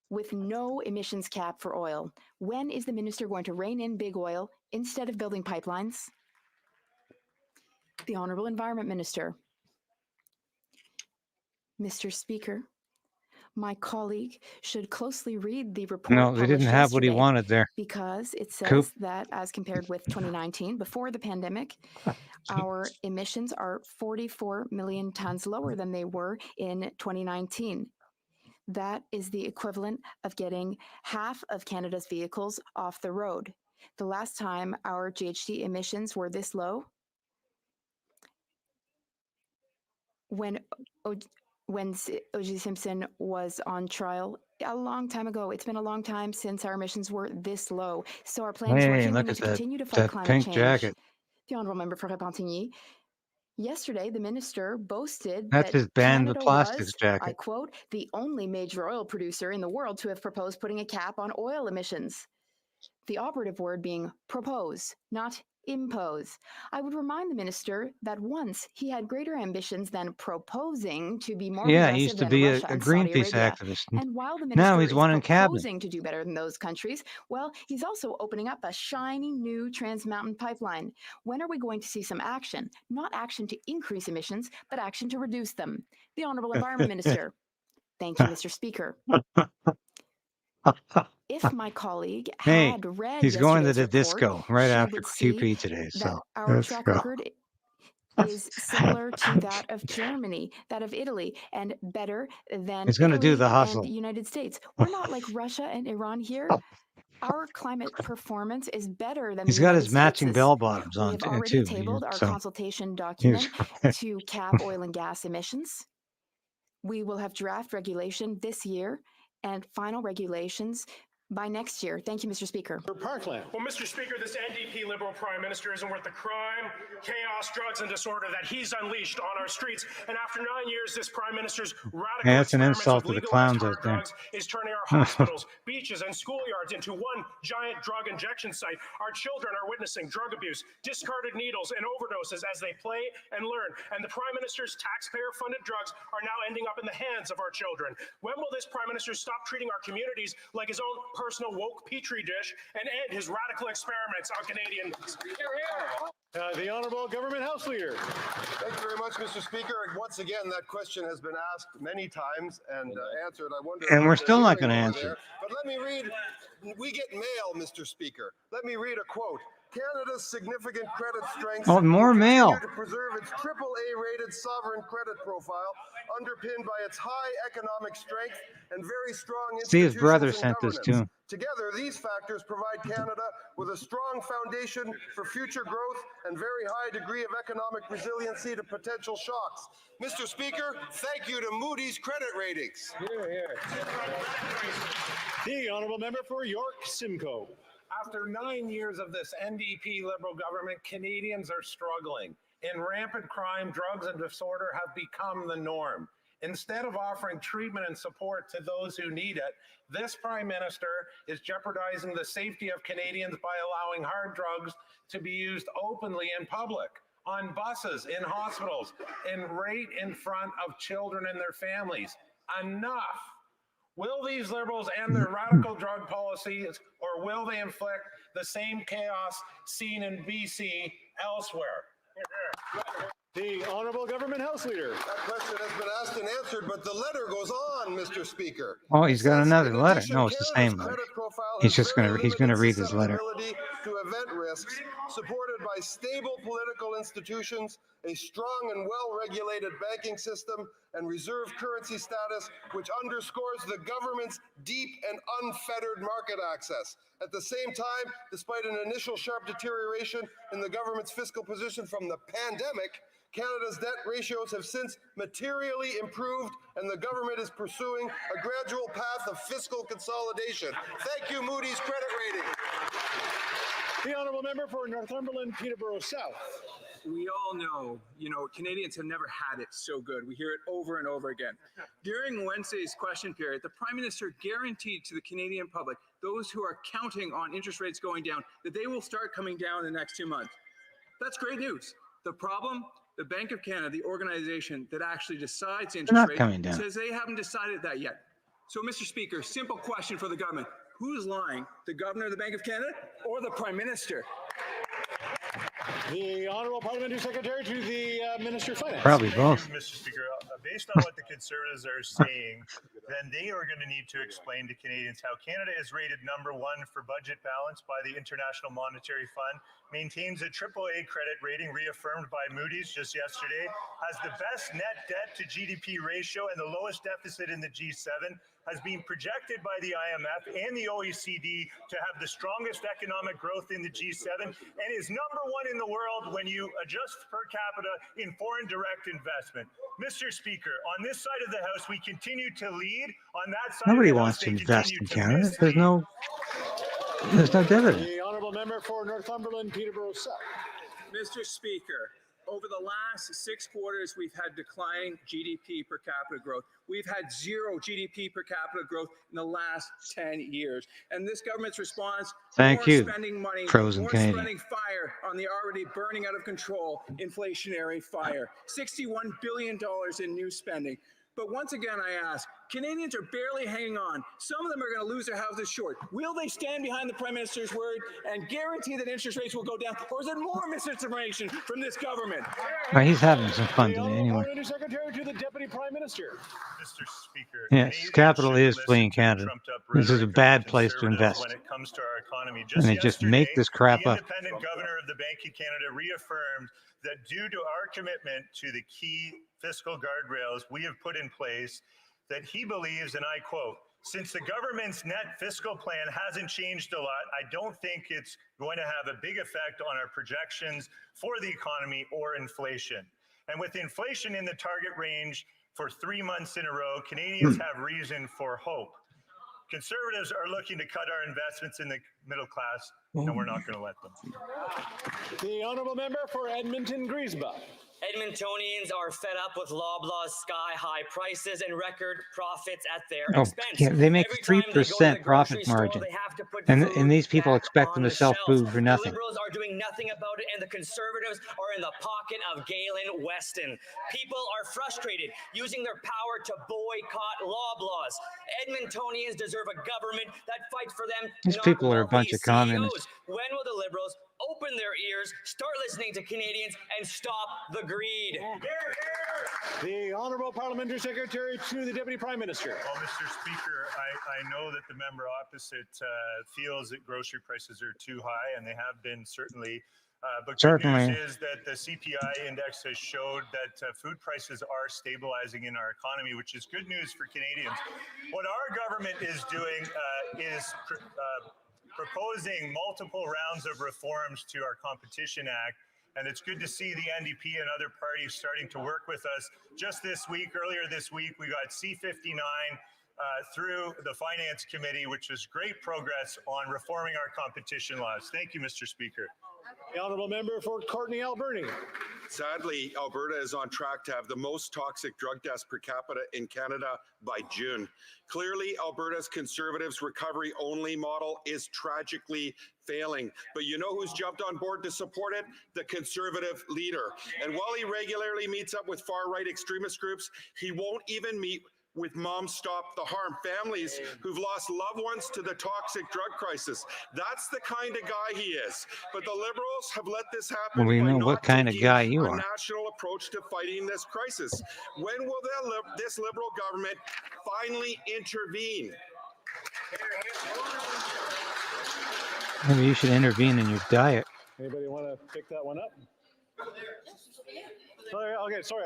with no emissions cap for oil. When is the minister going to rein in big oil instead of building pipelines? The Honourable Environment Minister. Mr. Speaker, my colleague should closely read the report No, they didn't published have what he yesterday, wanted there. because it Coop. says that as compared with 2019, before the pandemic, our emissions are 44 million tons lower than they were in 2019. That is the equivalent of getting half of Canada's vehicles off the road. The last time our GHG emissions were this low, when O.J. Simpson was on trial a long time ago. It's been a long time since our emissions were this low. So our plan is Hey, working. We look need at to that, continue to fight that climate pink change. jacket. The Honourable Member for Repentigny. Yesterday, the minister boasted That's that his ban the Canada plastics was, jacket. I quote, the only major oil producer in the world to have proposed putting a cap on oil emissions. The operative word being propose, not impose. I would remind the minister that once he had greater ambitions than proposing to be more Yeah, he progressive used to than be Russia a and Saudi Greenpeace Arabia. activist. And while the Now minister he's is one in cabinet. proposing to do better than those countries, well, he's also opening up a shiny new Trans Mountain pipeline. When are we going to see some action? Not action to increase emissions, but action to reduce them. The Honourable Environment Minister. Thank you, Mr. Speaker. If my colleague Hey, had read he's going to yesterday's the report, disco right she after would see QP today. that So our let's track go. record is similar to that of Germany, that of Italy, and better than He's going to do Italy the and hustle. the United States. We're not like Russia and Iran here. Our climate performance is better than He's the got United his matching States'. bell bottoms We on have already too. tabled our So consultation he was document to cap oil and gas emissions. We will have draft regulation this year and final regulations by next year. Thank you, Mr. Speaker. Parkland. Well, Mr. Speaker, this NDP Liberal Prime Minister isn't worth the crime, chaos, drugs, and disorder that he's unleashed on our streets. And after 9 years, this Prime Minister's radical Hey, that's an experiments insult with to the legalized clowns hard out there. drugs is turning our hospitals, beaches, and schoolyards into one giant drug injection site. Our children are witnessing drug abuse, discarded needles, and overdoses as they play and learn. And the Prime Minister's taxpayer-funded drugs are now ending up in the hands of our children. When will this Prime Minister stop treating our communities like his own personal woke petri dish and end his radical experiments on Canadians? The Honourable Government House Leader. Thank you very much, Mr. Speaker. Once again, that question has been asked many times and answered. I wonder. And we're if still they're not going to hearing answer over it. there. But let me read. We get mail, Mr. Speaker. Let me read a quote. Canada's significant credit strength Oh, more will continue mail. to preserve its AAA-rated sovereign credit profile, underpinned by its high economic strength and very strong See, his institutions brother and sent this governance. to him. Together, these factors provide Canada with a strong foundation for future growth and very high degree of economic resiliency to potential shocks. Mr. Speaker, thank you to Moody's Credit Ratings. The Honourable Member for York Simcoe. After 9 years of this NDP Liberal government, Canadians are struggling. In rampant crime, drugs and disorder have become the norm. Instead of offering treatment and support to those who need it, this Prime Minister is jeopardizing the safety of Canadians by allowing hard drugs to be used openly in public, on buses, in hospitals, and right in front of children and their families. Enough! Will these Liberals end their radical drug policies, or will they inflict the same chaos seen in BC elsewhere? The Honourable Government House Leader. That question has been asked and answered, but the letter goes on, Mr. Speaker. Oh, he's got another letter. No, it's the same letter. He's going to read his letter. To event risks, supported by stable political institutions, a strong and well-regulated banking system, and reserve currency status, which underscores the government's deep and unfettered market access. At the same time, despite an initial sharp deterioration in the government's fiscal position from the pandemic, Canada's debt ratios have since materially improved, and the government is pursuing a gradual path of fiscal consolidation. Thank you, Moody's Credit Rating. The Honourable Member for Northumberland, Peterborough South. We all know, Canadians have never had it so good. We hear it over and over again. During Wednesday's question period, the Prime Minister guaranteed to the Canadian public, those who are counting on interest rates going down, that they will start coming down in the next 2 months. That's great news. The problem, the Bank of Canada, the organization that actually decides interest rates, says they haven't decided that yet. So, Mr. Speaker, simple question for the government. Who's lying, the Governor of the Bank of Canada or the Prime Minister? The Honourable Parliamentary Secretary to the Minister of Finance. Probably both. Mr. Speaker, based on what the Conservatives are saying, then they are going to need to explain to Canadians how Canada is rated #1 for budget balance by the International Monetary Fund, maintains a AAA credit rating reaffirmed by Moody's just yesterday, has the best net debt to GDP ratio and the lowest deficit in the G7, has been projected by the IMF and the OECD to have the strongest economic growth in the G7 and is #1 in the world when you adjust per capita in foreign direct investment. Mr. Speaker, on this side of the House, we continue to lead. On that side Nobody of the wants House, to they invest continue in to Canada. mislead. There's no dividend. The honourable member for Northumberland, Peterborough South. Mr. Speaker, over the last 6 quarters, we've had declining GDP per capita growth. We've had 0 GDP per capita growth in the last 10 years. And this government's response, Thank more you, spending money, frozen more Canadian. spending fire on the already burning out of control inflationary fire. $61 billion in new spending. But once again, I ask, Canadians are barely hanging on. Some of them are going to lose their houses short. Will they stand behind the Prime Minister's word and guarantee that interest rates will go down? Or is it more misinformation from this government? Well, he's having some fun today anyway. Parliamentary Secretary to the Deputy Prime Minister. Mr. Speaker, Yes, capital is fleeing Canada. This is a bad place to invest. when it comes to our economy. And they just make this crap the up. independent governor of the Bank of Canada reaffirmed that due to our commitment to the key fiscal guardrails we have put in place, that he believes, and I quote, "Since the government's net fiscal plan hasn't changed a lot, I don't think it's going to have a big effect on our projections for the economy or inflation. And with inflation in the target range for 3 months in a row, Canadians have reason for hope. Conservatives are looking to cut our investments in the middle class, and we're not going to let them." The honourable member for Edmonton Griesbach. Edmontonians are fed up with Loblaw's sky-high prices and record profits at their Oh, expense. yeah, they make Every time they go to the 3% profit grocery store, margin. they have to put And food these people back expect on them to the sell shelves. food for The nothing. Liberals are doing nothing about it, and the Conservatives are in the pocket of Galen Weston. People are frustrated, using their power to boycott Loblaws. Edmontonians deserve a government that fights for them, These not people are a bunch wealthy of communists. CEOs. When will the Liberals open their ears, start listening to Canadians, and stop the greed? The honourable Parliamentary Secretary to the Deputy Prime Minister. Well, Mr. Speaker, I know that the member opposite feels that grocery prices are too high, and they have been certainly. But good news is that the CPI index has showed that food prices are stabilizing in our economy, which is good news for Canadians. What our government is doing is proposing multiple rounds of reforms to our Competition Act. And it's good to see the NDP and other parties starting to work with us. Just this week, earlier this week, we got C-59 through the Finance Committee, which is great progress on reforming our competition laws. Thank you, Mr. Speaker. The honourable member for Courtenay Alberni. Sadly, Alberta is on track to have the most toxic drug deaths per capita in Canada by June. Clearly, Alberta's Conservatives' recovery-only model is tragically failing. But you know who's jumped on board to support it? The Conservative leader. And while he regularly meets up with far-right extremist groups, he won't even meet with Moms Stop the Harm, families who've lost loved ones to the toxic drug crisis. That's the kind of guy he is. But the Liberals have let this happen. Well, we by know not what kind of taking guy you a are. national approach to fighting this crisis. When will this Liberal government finally intervene? Maybe you should intervene in your diet. Anybody want to pick that one up? Okay, sorry,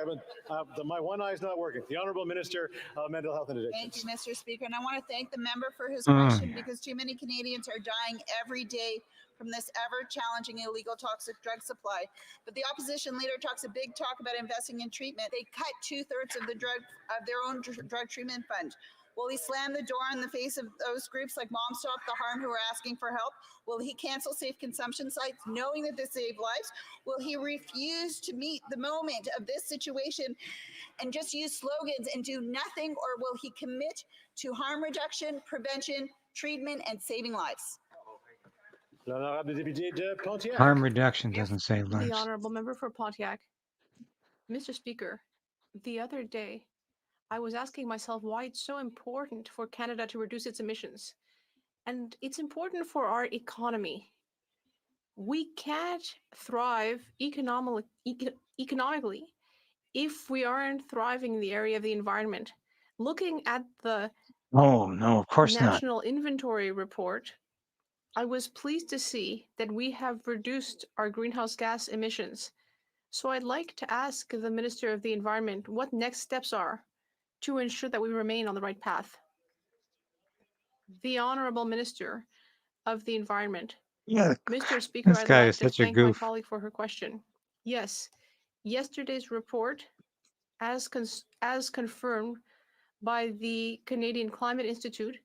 my one eye's not working. The Honourable Minister of Mental Health and Addictions. Thank you, Mr. Speaker. And I want to thank the member for his question because too many Canadians are dying every day from this ever-challenging illegal toxic drug supply. But the opposition leader talks a big talk about investing in treatment. They cut 2/3 of their own drug treatment fund. Will he slam the door in the face of those groups like Mom Stop the Harm who are asking for help? Will he cancel safe consumption sites knowing that they save lives? Will he refuse to meet the moment of this situation and just use slogans and do nothing? Or will he commit to harm reduction, prevention, treatment, and saving lives? Harm reduction doesn't save lives. The honourable member for Pontiac. Mr. Speaker, the other day, I was asking myself why it's so important for Canada to reduce its emissions. And it's important for our economy. We can't thrive economically if we aren't thriving in the area of the environment. Looking at the Oh, no, of course not. National Inventory Report, I was pleased to see that we have reduced our greenhouse gas emissions. So I'd like to ask the Minister of the Environment what next steps are to ensure that we remain on the right path. The Honourable Minister of the Environment. Yeah, Mr. Speaker, this I'd guy like is to such a thank my goof. colleague for her question. Yes, yesterday's report, as confirmed by the Canadian Climate Institute,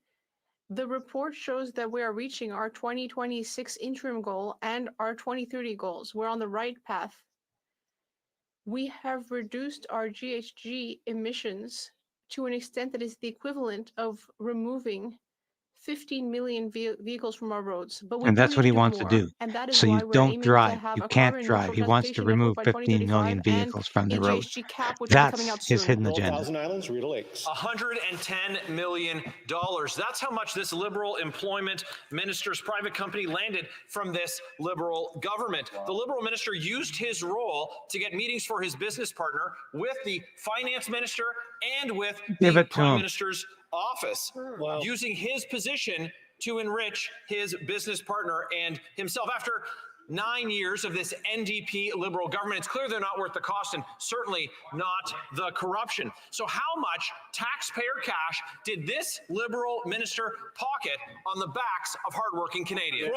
the report shows that we are reaching our 2026 interim goal and our 2030 goals. We're on the right path. We have reduced our GHG emissions to an extent that is the equivalent of removing 15 million vehicles from our roads, but we And do that's need what to he do wants to more. do. And that is So why you we're don't aiming to drive. have You a can't carbon drive. neutral He wants to transportation network remove by 15 million 2035 and vehicles from a the road. GHG cap, which will be coming out That's his soon. hidden agenda. Thousand Islands, Rita Lakes. $110 million. That's how much this Liberal employment minister's private company landed from this Liberal government. The Liberal minister used his role to get meetings for his business partner with the finance minister and with Give the it to prime him. minister's office, using his position to enrich his business partner and himself. After 9 years of this NDP Liberal government, it's clear they're not worth the cost and certainly not the corruption. So how much taxpayer cash did this Liberal minister pocket on the backs of hardworking Canadians?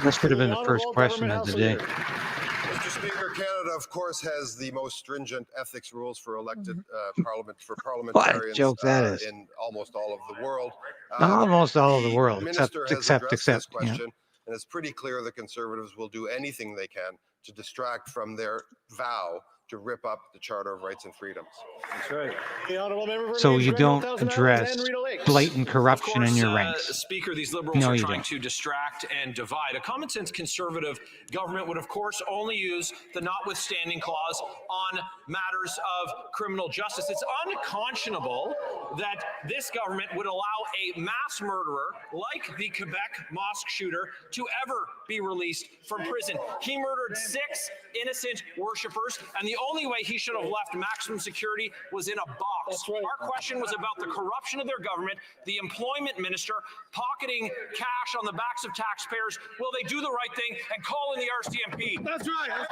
This could have been the first question of the day. Mr. Speaker, Canada, of course, has the most stringent ethics rules for elected parliamentarians joke that is. in almost all of the world. Almost all of the world, The except minister has except addressed except. this question, and it's pretty clear the Conservatives will do anything they can to distract from their vow to rip up the Charter of Rights and Freedoms. That's right. The honourable member. So you don't address blatant corruption in your ranks. Speaker, these Liberals No, are you trying don't. to distract and divide. A common sense Conservative government would, of course, only use the notwithstanding clause on matters of criminal justice. It's unconscionable that this government would allow a mass murderer like the Quebec mosque shooter to ever be released from prison. He murdered 6 innocent worshippers, and the only way he should have left maximum security was in a box. Our question was about the corruption of their government, the employment minister pocketing cash on the backs of taxpayers. Will they do the right thing and call in the RCMP? That's right.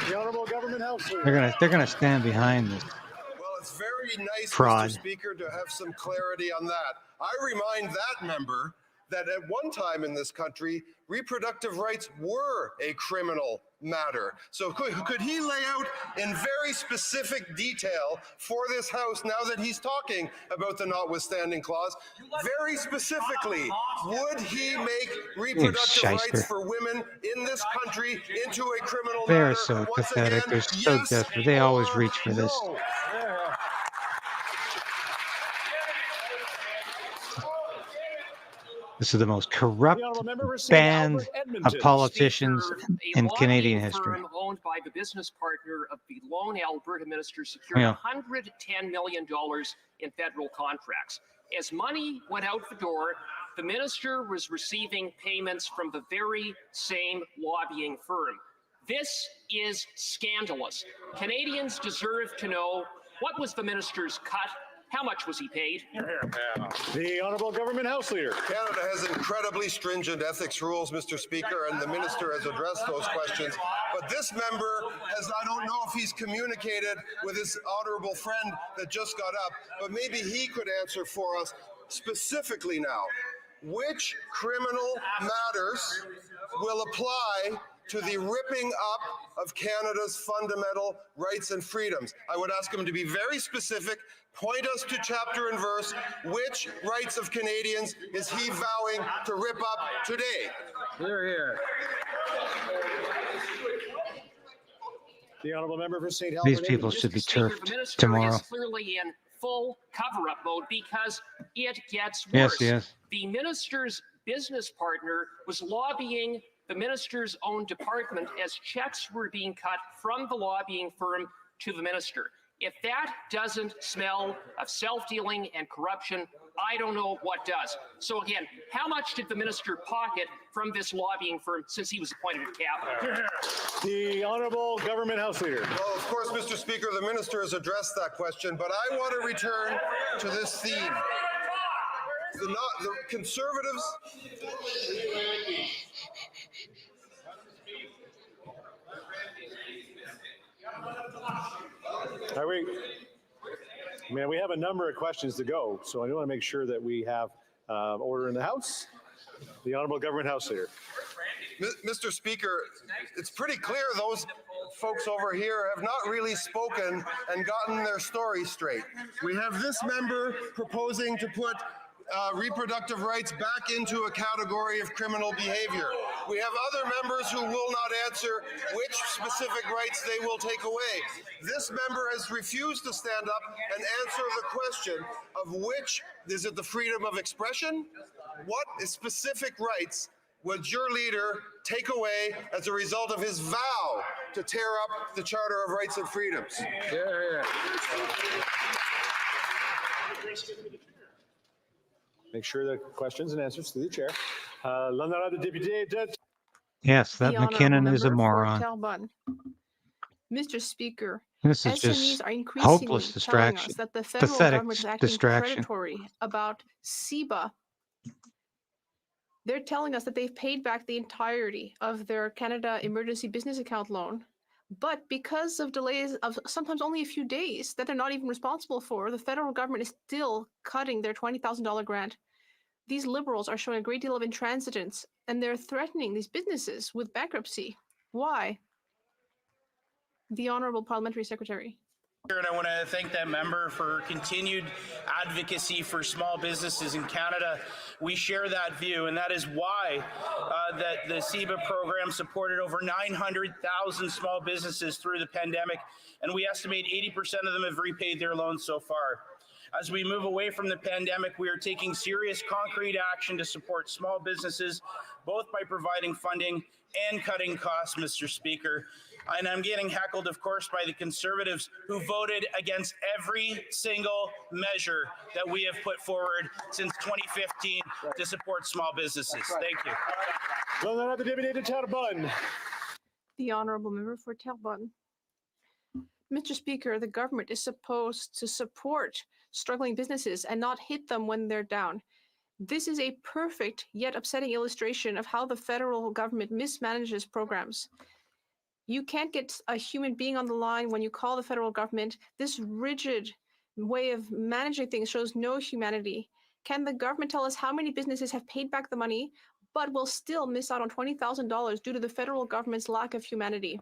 The honourable government house leader. They're gonna stand behind this. Well, it's very nice, Fraud. Mr. Speaker, to have some clarity on that. I remind that member that at one time in this country, reproductive rights were a criminal matter. So could he lay out in very specific detail for this House, now that he's talking about the notwithstanding clause, very specifically, would he make reproductive rights for women in this country into a criminal matter? They're so pathetic. They're so desperate. They always reach for this. This is the most corrupt band of politicians in Canadian history. Firm owned by the business partner of the lone Alberta minister secured $110 million in federal contracts. As money went out the door, the minister was receiving payments from the very same lobbying firm. This is scandalous. Canadians deserve to know, what was the minister's cut? How much was he paid? The honourable government house leader. Canada has incredibly stringent ethics rules, Mr. Speaker, and the minister has addressed those questions. But this member has, I don't know if he's communicated with his honourable friend that just got up, but maybe he could answer for us specifically now. Which criminal matters will apply to the ripping up of Canada's fundamental rights and freedoms? I would ask him to be very specific. Point us to chapter and verse. Which rights of Canadians is he vowing to rip up today? Here. The honourable member for St. These people should be turfed tomorrow. Is clearly in full cover-up mode because it gets worse. Yes. The minister's business partner was lobbying the minister's own department as checks were being cut from the lobbying firm to the minister. If that doesn't smell of self-dealing and corruption, I don't know what does. So again, how much did the minister pocket from this lobbying firm since he was appointed to cabinet? The honourable government house leader. Well, of course, Mr. Speaker, the minister has addressed that question, but I want to return to this theme. The Conservatives. I mean, we have a number of questions to go, so I want to make sure that we have order in the House. The Honourable Government House Leader. Mr. Speaker, it's pretty clear those folks over here have not really spoken and gotten their story straight. We have this member proposing to put reproductive rights back into a category of criminal behavior. We have other members who will not answer which specific rights they will take away. This member has refused to stand up and answer the question of which, is it the freedom of expression? What specific rights would your leader take away as a result of his vow to tear up the Charter of Rights and Freedoms? Make sure the questions and answers to the chair. Yes, that The honourable McKinnon is a member for moron. Talbot. Mr. Speaker, This is SMEs just are increasingly hopeless telling distraction. us that the federal Pathetic government is acting distraction. predatory about CEBA. They're telling us that they've paid back the entirety of their Canada Emergency Business Account loan, but because of delays of sometimes only a few days that they're not even responsible for, the federal government is still cutting their $20,000 grant. These Liberals are showing a great deal of intransigence, and they're threatening these businesses with bankruptcy. Why? The Honourable Parliamentary Secretary. And I want to thank that member for continued advocacy for small businesses in Canada. We share that view, and that is why that the CEBA program supported over 900,000 small businesses through the pandemic, and we estimate 80% of them have repaid their loans so far. As we move away from the pandemic, we are taking serious concrete action to support small businesses, both by providing funding and cutting costs, Mr. Speaker. And I'm getting heckled, of course, by the Conservatives who voted against every single measure that we have put forward since 2015 to support small businesses. Thank you. The Honourable Member for Talbot. Mr. Speaker, the government is supposed to support struggling businesses and not hit them when they're down. This is a perfect yet upsetting illustration of how the federal government mismanages programs. You can't get a human being on the line when you call the federal government. This rigid way of managing things shows no humanity. Can the government tell us how many businesses have paid back the money, but will still miss out on $20,000 due to the federal government's lack of humanity?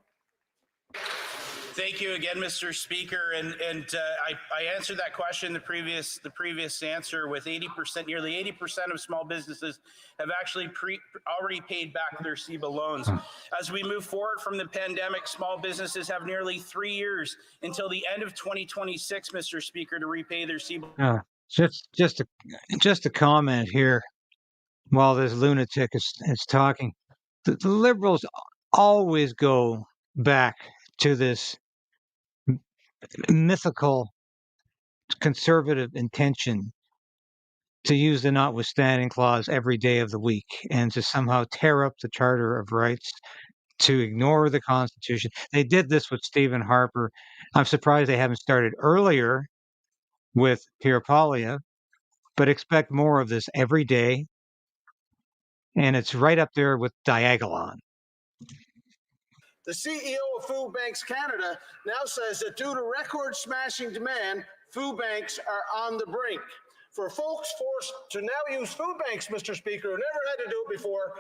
Thank you again, Mr. Speaker. And I answered that question, the previous answer, with 80%, nearly 80% of small businesses have actually already paid back their CEBA loans. As we move forward from the pandemic, small businesses have nearly 3 years until the end of 2026, Mr. Speaker, to repay their CEBA. Just a comment here while this lunatic is talking. The Liberals always go back to this mythical conservative intention to use the notwithstanding clause every day of the week and to somehow tear up the Charter of Rights, to ignore the Constitution. They did this with Stephen Harper. I'm surprised they haven't started earlier with Pierre Poilievre, but expect more of this every day. And it's right up there with Diagolon. The CEO of Food Banks Canada now says that due to record-smashing demand, food banks are on the brink. For folks forced to now use food banks, Mr. Speaker, who never had to do it before,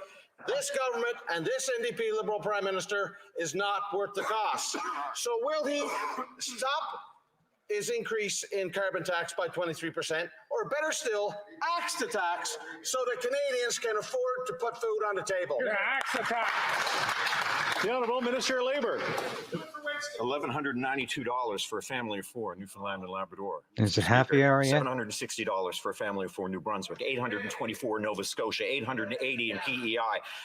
this government and this NDP Liberal Prime Minister is not worth the cost. So will he stop his increase in carbon tax by 23%, or better still, axe the tax so that Canadians can afford to put food on the table? Axe the tax. The Honourable Minister of Labour. $1,192 for a family of four in Newfoundland and Labrador. Is it happy hour yet? $760 for a family of four in New Brunswick, $824 in Nova Scotia, $880 in PEI,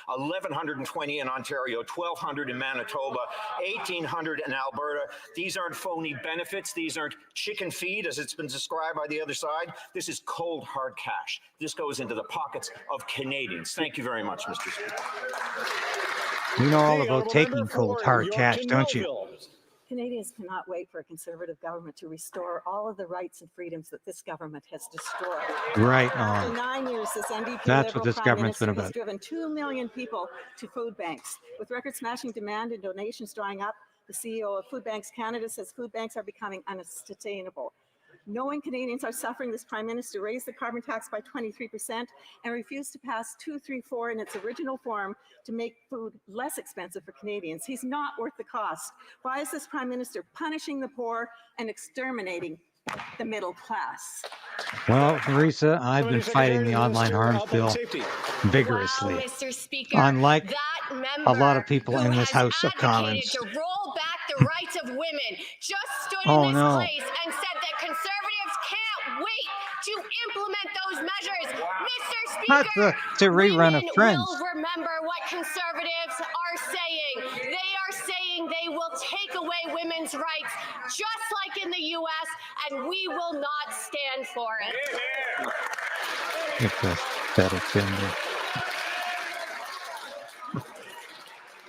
$1,120 in Ontario, $1,200 in Manitoba, $1,800 in Alberta. These aren't phony benefits. These aren't chicken feed, as it's been described by the other side. This is cold, hard cash. This goes into the pockets of Canadians. Thank you very much, Mr. Speaker. You know all about taking cold, hard cash, don't you? Canadians cannot wait for a Conservative government to restore all of the rights and freedoms that this government has destroyed. Right After on. 9 years, this NDP That's what Liberal this Prime government's Minister been has about. driven 2 million people to food banks. With record-smashing demand and donations drying up, the CEO of Food Banks Canada says food banks are becoming unsustainable. Knowing Canadians are suffering, this Prime Minister raised the carbon tax by 23% and refused to pass 234 in its original form to make food less expensive for Canadians. He's not worth the cost. Why is this Prime Minister punishing the poor and exterminating the middle class? Well, Teresa, I've been fighting the online harms bill vigorously. Wow, Mr. Speaker, Unlike that member a lot of people who in this has House of Commons. advocated to roll back the rights of women just stood Oh, in this no. place and said that Conservatives can't wait to implement those measures. Mr. That's Speaker, a rerun of women Friends. will remember what Conservatives are saying. They are saying they will take away women's rights just like in the U.S., and we will not stand for it. It's a pathetic thing.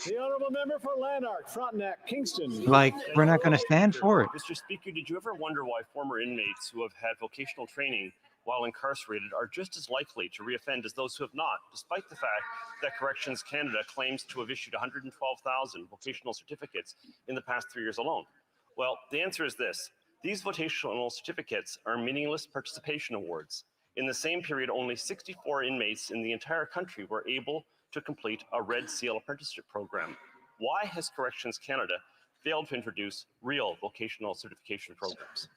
The honourable member for Lanark, Frontenac, Kingston. Like, we're not going to stand for it. Mr. Speaker, did you ever wonder why former inmates who have had vocational training while incarcerated are just as likely to reoffend as those who have not, despite the fact that Corrections Canada claims to have issued 112,000 vocational certificates in the past 3 years alone? Well, the answer is this. These vocational certificates are meaningless participation awards. In the same period, only 64 inmates in the entire country were able to complete a Red Seal apprenticeship program. Why has Corrections Canada failed to introduce real vocational certification programs?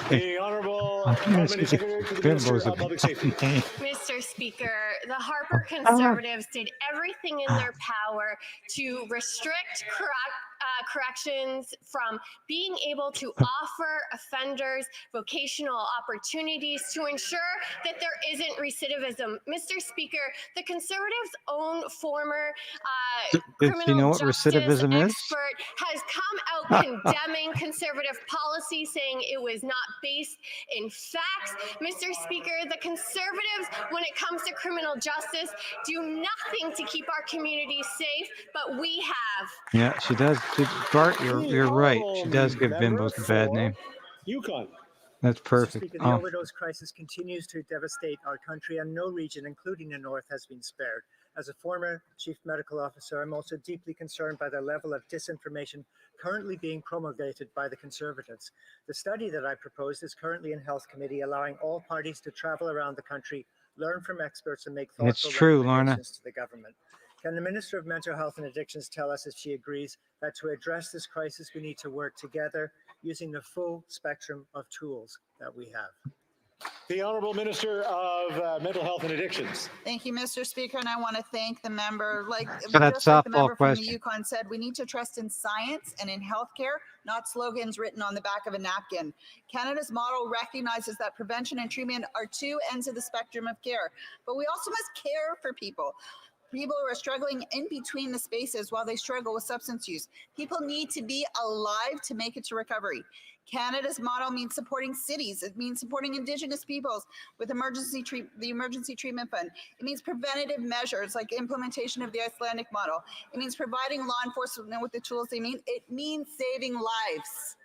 The Honourable Parliamentary Secretary to the Minister of Public Safety. Mr. Speaker, the Harper Conservatives did everything in their power to restrict corrections from being able to offer offenders vocational opportunities to ensure that there isn't recidivism. Mr. Speaker, the Conservatives' own former Did you know criminal what justice recidivism is? expert has come out condemning Conservative policy, saying it was not based in facts. Mr. Speaker, the Conservatives, when it comes to criminal justice, do nothing to keep our communities safe, but we have. Yeah, she does. Bart, you're right. She does give bimbos a bad name. Yukon. That's Mr. perfect. Speaker, the Oh, overdose crisis continues to devastate our country, and no region, including the North, has been spared. As a former chief medical officer, I'm also deeply concerned by the level of disinformation currently being promulgated by the Conservatives. The study that I proposed is currently in Health Committee, allowing all parties to travel around the country, learn from experts, and make thoughtful it's true, Lorna. recommendations to the government. Can the Minister of Mental Health and Addictions tell us if she agrees that to address this crisis, we need to work together using the full spectrum of tools that we have? The Honourable Minister of Mental Health and Addictions. Thank you, Mr. Speaker, and I want to thank the member. So that Just like the softball member from the question. Yukon said, we need to trust in science and in healthcare, not slogans written on the back of a napkin. Canada's model recognizes that prevention and treatment are two ends of the spectrum of care, but we also must care for people. People who are struggling in between the spaces while they struggle with substance use. People need to be alive to make it to recovery. Canada's model means supporting cities. It means supporting Indigenous peoples with the Emergency Treatment Fund. It means preventative measures like implementation of the Icelandic model. It means providing law enforcement with the tools they need. It means saving lives.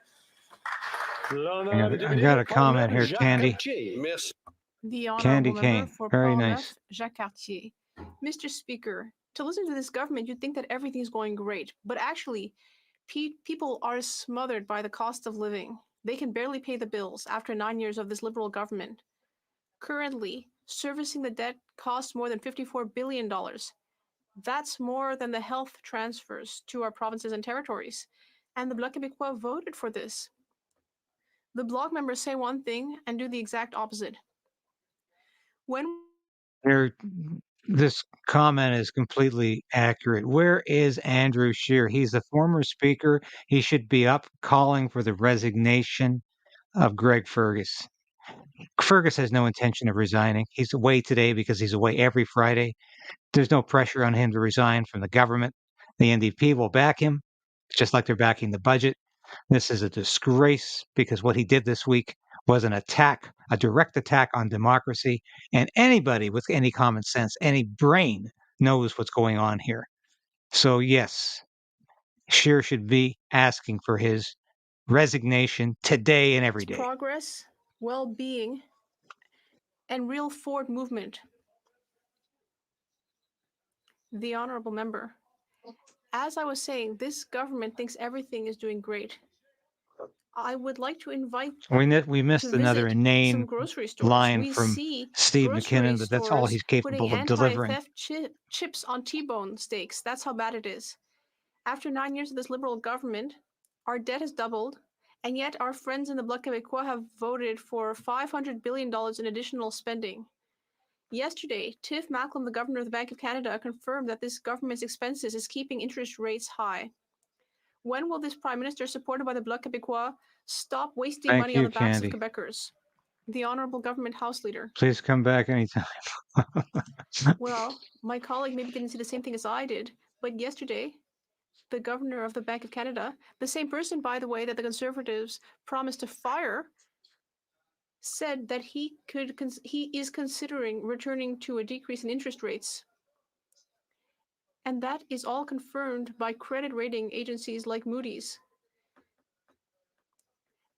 I got a comment here, Candy. Miss. The Honourable Candy Member cane. for Very Pont-Neuf, nice. Jacques Cartier. Mr. Speaker, to listen to this government, you'd think that everything is going great, but actually, people are smothered by the cost of living. They can barely pay the bills after 9 years of this Liberal government. Currently, servicing the debt costs more than $54 billion. That's more than the health transfers to our provinces and territories. And the Bloc Québécois voted for this. The Bloc members say one thing and do the exact opposite. This comment is completely accurate. Where is Andrew Scheer? He's the former speaker. He should be up calling for the resignation of Greg Fergus. Fergus has no intention of resigning. He's away today because he's away every Friday. There's no pressure on him to resign from the government. The NDP will back him, just like they're backing the budget. This is a disgrace because what he did this week was an attack, a direct attack on democracy. And anybody with any common sense, any brain knows what's going on here. So, yes, Scheer should be asking for his resignation today and every day. Progress, well-being, and real forward movement. The Honourable Member. As I was saying, this government thinks everything is doing great. I would like to invite We missed to another visit inane some grocery stores. line We from see Steve grocery McKinnon that that's all stores he's putting capable of delivering. anti-theft chips on T-bone steaks. That's how bad it is. After 9 years of this Liberal government, our debt has doubled, and yet our friends in the Bloc Québécois have voted for $500 billion in additional spending. Yesterday, Tiff Macklem, the governor of the Bank of Canada, confirmed that this government's expenses is keeping interest rates high. When will this Prime Minister, supported by the Bloc Québécois, stop wasting Thank money you, on the backs Candy. of Quebecers? The Honourable Government House Leader. Please come back anytime. Well, my colleague maybe didn't see the same thing as I did, but yesterday, the governor of the Bank of Canada, the same person, by the way, that the Conservatives promised to fire, said that he is considering returning to a decrease in interest rates. And that is all confirmed by credit rating agencies like Moody's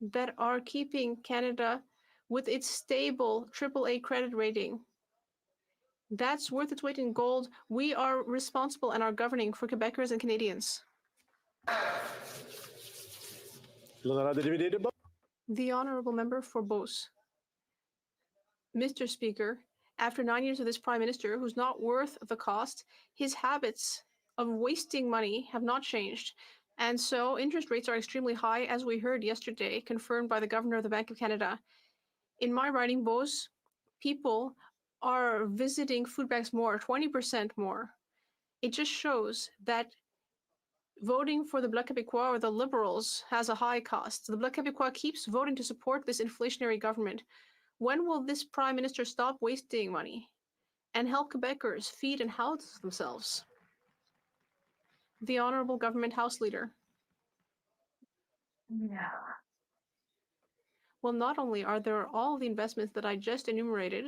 that are keeping Canada with its stable AAA credit rating. That's worth its weight in gold. We are responsible and are governing for Quebecers and Canadians. The Honourable Member for Beauce. Mr. Speaker, after 9 years of this Prime Minister, who's not worth the cost, his habits of wasting money have not changed. And so interest rates are extremely high, as we heard yesterday, confirmed by the Governor of the Bank of Canada. In my riding, Beauce, people are visiting food banks more, 20% more. It just shows that voting for the Bloc Québécois or the Liberals has a high cost. The Bloc Québécois keeps voting to support this inflationary government. When will this Prime Minister stop wasting money and help Quebecers feed and house themselves? The Honourable Government House Leader. Yeah. Well, not only are there all the investments that I just enumerated,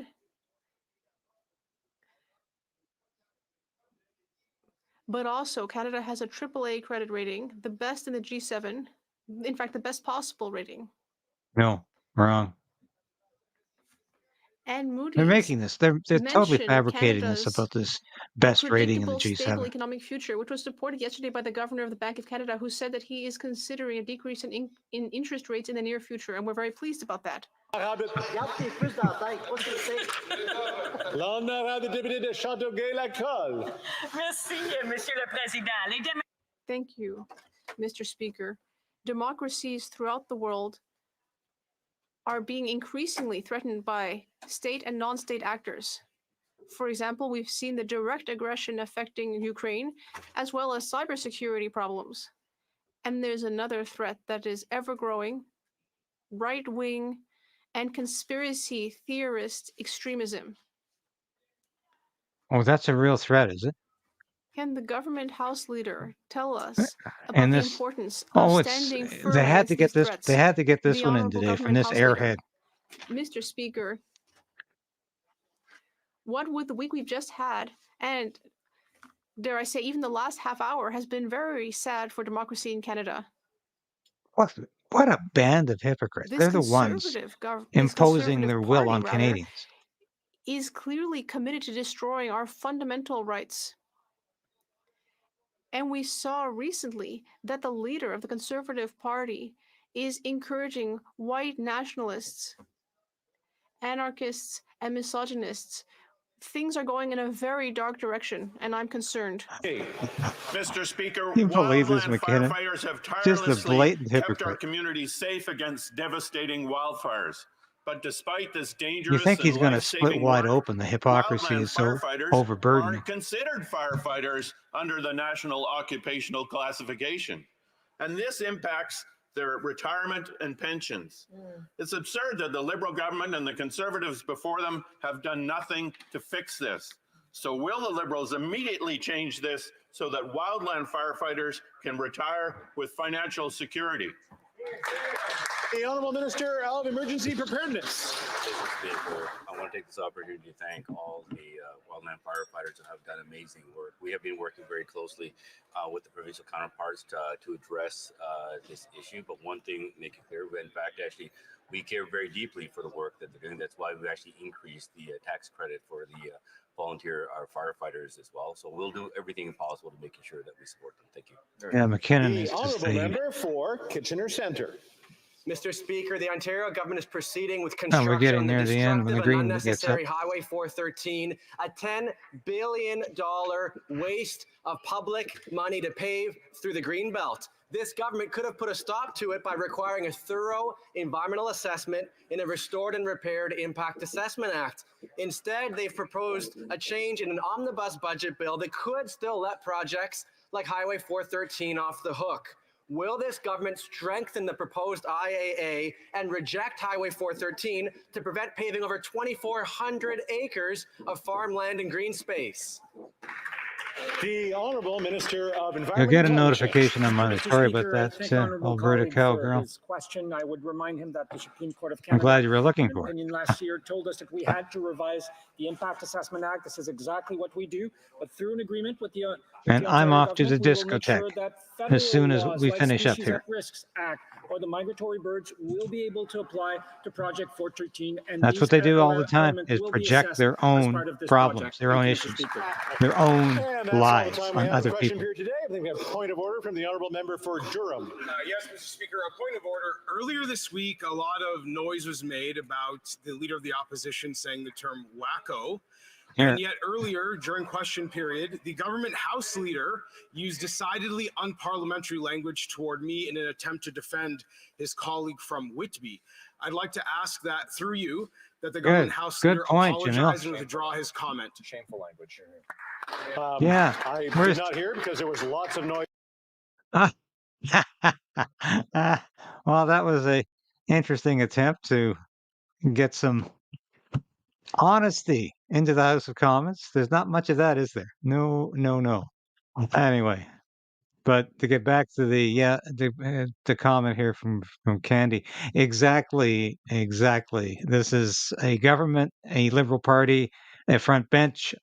but also Canada has a AAA credit rating, the best in the G7, in fact, the best possible rating. No, wrong. And Moody's They're making this. They're totally fabricating this about this best rating in the predictable, stable G7. economic future, which was supported yesterday by the Governor of the Bank of Canada, who said that he is considering a decrease in interest rates in the near future, and we're very pleased about that. Thank you, Mr. Speaker. Democracies throughout the world are being increasingly threatened by state and non-state actors. For example, we've seen the direct aggression affecting Ukraine, as well as cybersecurity problems. And there's another threat that is ever-growing, right-wing and conspiracy theorist extremism. Oh, that's a real threat, is it? Can the government House Leader tell us about And the this, importance of standing firm against these threats? They had to get this The one in Honourable today from Government this House Leader. airhead. Mr. Speaker, what with the week we've just had, and dare I say, even the last half hour has been very sad for democracy in Canada. What a band of hypocrites. This They're the ones conservative imposing their will party, on rather, Canadians. is clearly committed to destroying our fundamental rights. And we saw recently that the leader of the Conservative Party is encouraging white nationalists, anarchists, and misogynists. Things are going in a very dark direction, and I'm concerned. Mr. Speaker, Can you believe this, wildland McKinnon? firefighters have Just a tirelessly blatant kept our hypocrite. communities safe against devastating wildfires. But despite this You dangerous think he's and going to split life-saving wide work, open. The hypocrisy wildland is so firefighters overburdening. aren't considered firefighters under the National Occupational Classification. And this impacts their retirement and pensions. It's absurd that the Liberal government and the Conservatives before them have done nothing to fix this. So will the Liberals immediately change this so that wildland firefighters can retire with financial security? The Honourable Minister of Emergency Preparedness. Mr. Speaker, I want to take this opportunity to thank all the wildland firefighters that have done amazing work. We have been working very closely with the provincial counterparts to address this issue. But one thing, make it clear, in fact, actually, we care very deeply for the work that they're doing. That's why we actually increased the tax credit for the volunteer firefighters as well. So we'll do everything possible to making sure that we support them. Thank you. Yeah, McKinnon is The just Honourable a Member for Kitchener Centre. Mr. Speaker, the Ontario government is proceeding with Oh, construction we're getting on the near the end when the destructive and green gets up. unnecessary Highway 413, a $10 billion waste of public money to pave through the Greenbelt. This government could have put a stop to it by requiring a thorough environmental assessment in a Restored and Repaired Impact Assessment Act. Instead, they've proposed a change in an omnibus budget bill that could still let projects like Highway 413 off the hook. Will this government strengthen the proposed IAA and reject Highway 413 to prevent paving over 2,400 acres of farmland and green space? The Honourable Minister of Environment. You'll get a and Climate notification on Monday. Mr. Sorry Speaker, about thank that, honourable Alberta colleague cowgirl. for his question. I would remind him that the Supreme Court of I'm Canada, glad you were looking in an for it. opinion last year, told us that we had to revise the Impact Assessment Act. This is exactly what we do, but through an agreement with the And I'm Ontario off to the government, we will make discotheque sure that as soon federal as laws we like finish up Species here. at Risks Act or the migratory birds will be able to apply to Project 413, and That's these what they do all the time, elements is will be project assessed their as own part of this problems, project. their Thank own you, Mr. issues, Speaker. their own And that's all the lives time we on have for other question people. period today. I think we have a point of order from the Honourable Member for Durham. Yes, Mr. Speaker, a point of order. Earlier this week, a lot of noise was made about the Leader of the Opposition saying the term wacko. Here. And yet earlier, during question period, the government House Leader used decidedly unparliamentary language toward me in an attempt to defend his colleague from Whitby. I'd like to ask that through you, that the government House Good Leader point, apologize Janelle. and withdraw his comment. Shameful language. Yeah, I where's- did not hear because there was lots of noise. Well, that was a interesting attempt to get some honesty into the House of Commons. There's not much of that, is there? No. Anyway, but to get back to the comment here from Candy, exactly. This is a government, a Liberal Party, a front bench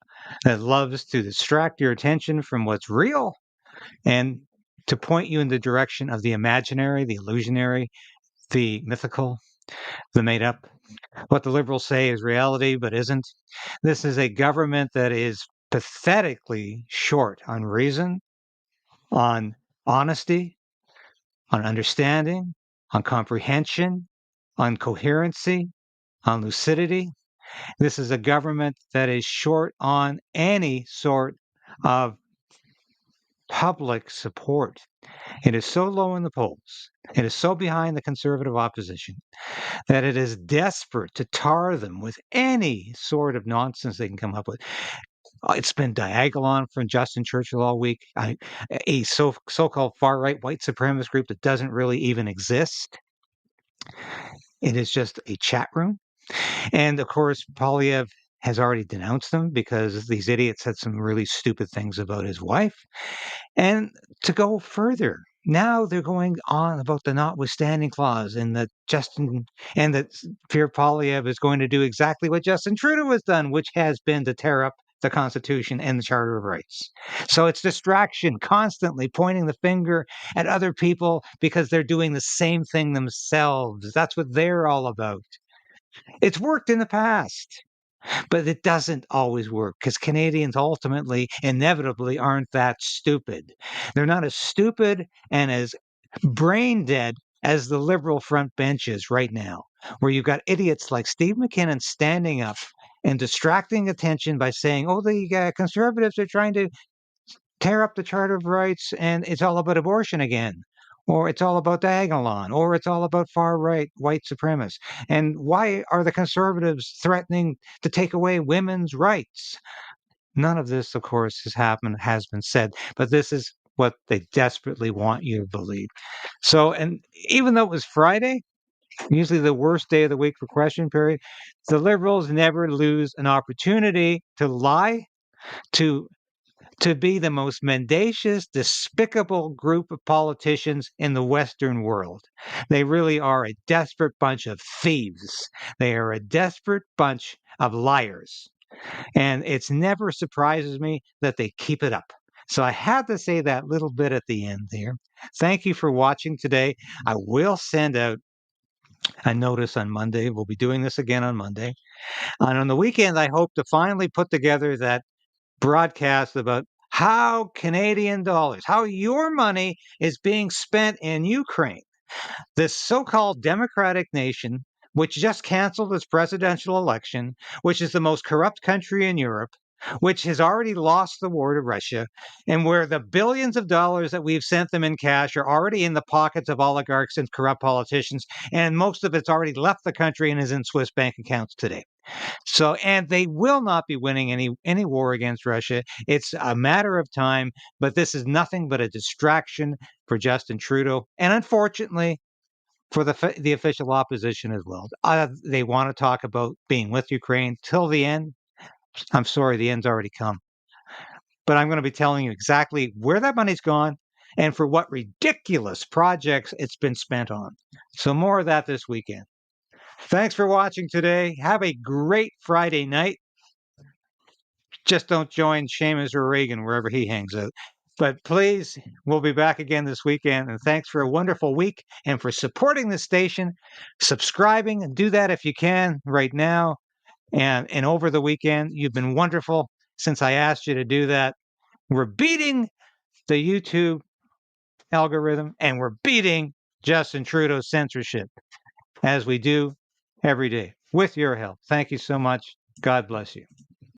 that loves to distract your attention from what's real and to point you in the direction of the imaginary, the illusionary, the mythical, the made up. What the Liberals say is reality, but isn't. This is a government that is pathetically short on reason, on honesty, on understanding, on comprehension, on coherency, on lucidity. This is a government that is short on any sort of public support. It is so low in the polls, it is so behind the Conservative opposition, that it is desperate to tar them with any sort of nonsense they can come up with. It's been diagonal from Justin Churchill all week, a so-called far-right white supremacist group that doesn't really even exist. It is just a chat room. And of course, Poilievre has already denounced them because these idiots said some really stupid things about his wife. And to go further, now they're going on about the notwithstanding clause and that Pierre Poilievre is going to do exactly what Justin Trudeau has done, which has been to tear up the Constitution and the Charter of Rights. So it's distraction, constantly pointing the finger at other people because they're doing the same thing themselves. That's what they're all about. It's worked in the past, but it doesn't always work because Canadians ultimately, inevitably, aren't that stupid. They're not as stupid and as brain dead as the Liberal front bench is right now, where you've got idiots like Steve McKinnon standing up and distracting attention by saying, oh, the Conservatives are trying to tear up the Charter of Rights and it's all about abortion again. Or it's all about diagonal, or it's all about far-right white supremacists. And why are the Conservatives threatening to take away women's rights? None of this, of course, has been said, but this is what they desperately want you to believe. So, and even though it was Friday, usually the worst day of the week for question period, the Liberals never lose an opportunity to lie, to be the most mendacious, despicable group of politicians in the Western world. They really are a desperate bunch of thieves. They are a desperate bunch of liars. And it's never surprises me that they keep it up. So I had to say that little bit at the end there. Thank you for watching today. I will send out a notice on Monday. We'll be doing this again on Monday. And on the weekend, I hope to finally put together that broadcast about how Canadian dollars, how your money is being spent in Ukraine. This so-called democratic nation, which just canceled its presidential election, which is the most corrupt country in Europe, which has already lost the war to Russia, and where the billions of dollars that we've sent them in cash are already in the pockets of oligarchs and corrupt politicians, and most of it's already left the country and is in Swiss bank accounts today. So, and they will not be winning any war against Russia. It's a matter of time, but this is nothing but a distraction for Justin Trudeau, and unfortunately, for the official opposition as well. They want to talk about being with Ukraine till the end. I'm sorry, the end's already come. But I'm going to be telling you exactly where that money's gone and for what ridiculous projects it's been spent on. So more of that this weekend. Thanks for watching today. Have a great Friday night. Just don't join Seamus or Reagan wherever he hangs out. But please, we'll be back again this weekend. And thanks for a wonderful week and for supporting the station, subscribing, and do that if you can right now. And over the weekend, you've been wonderful since I asked you to do that. We're beating the YouTube algorithm and we're beating Justin Trudeau's censorship as we do every day with your help. Thank you so much. God bless you.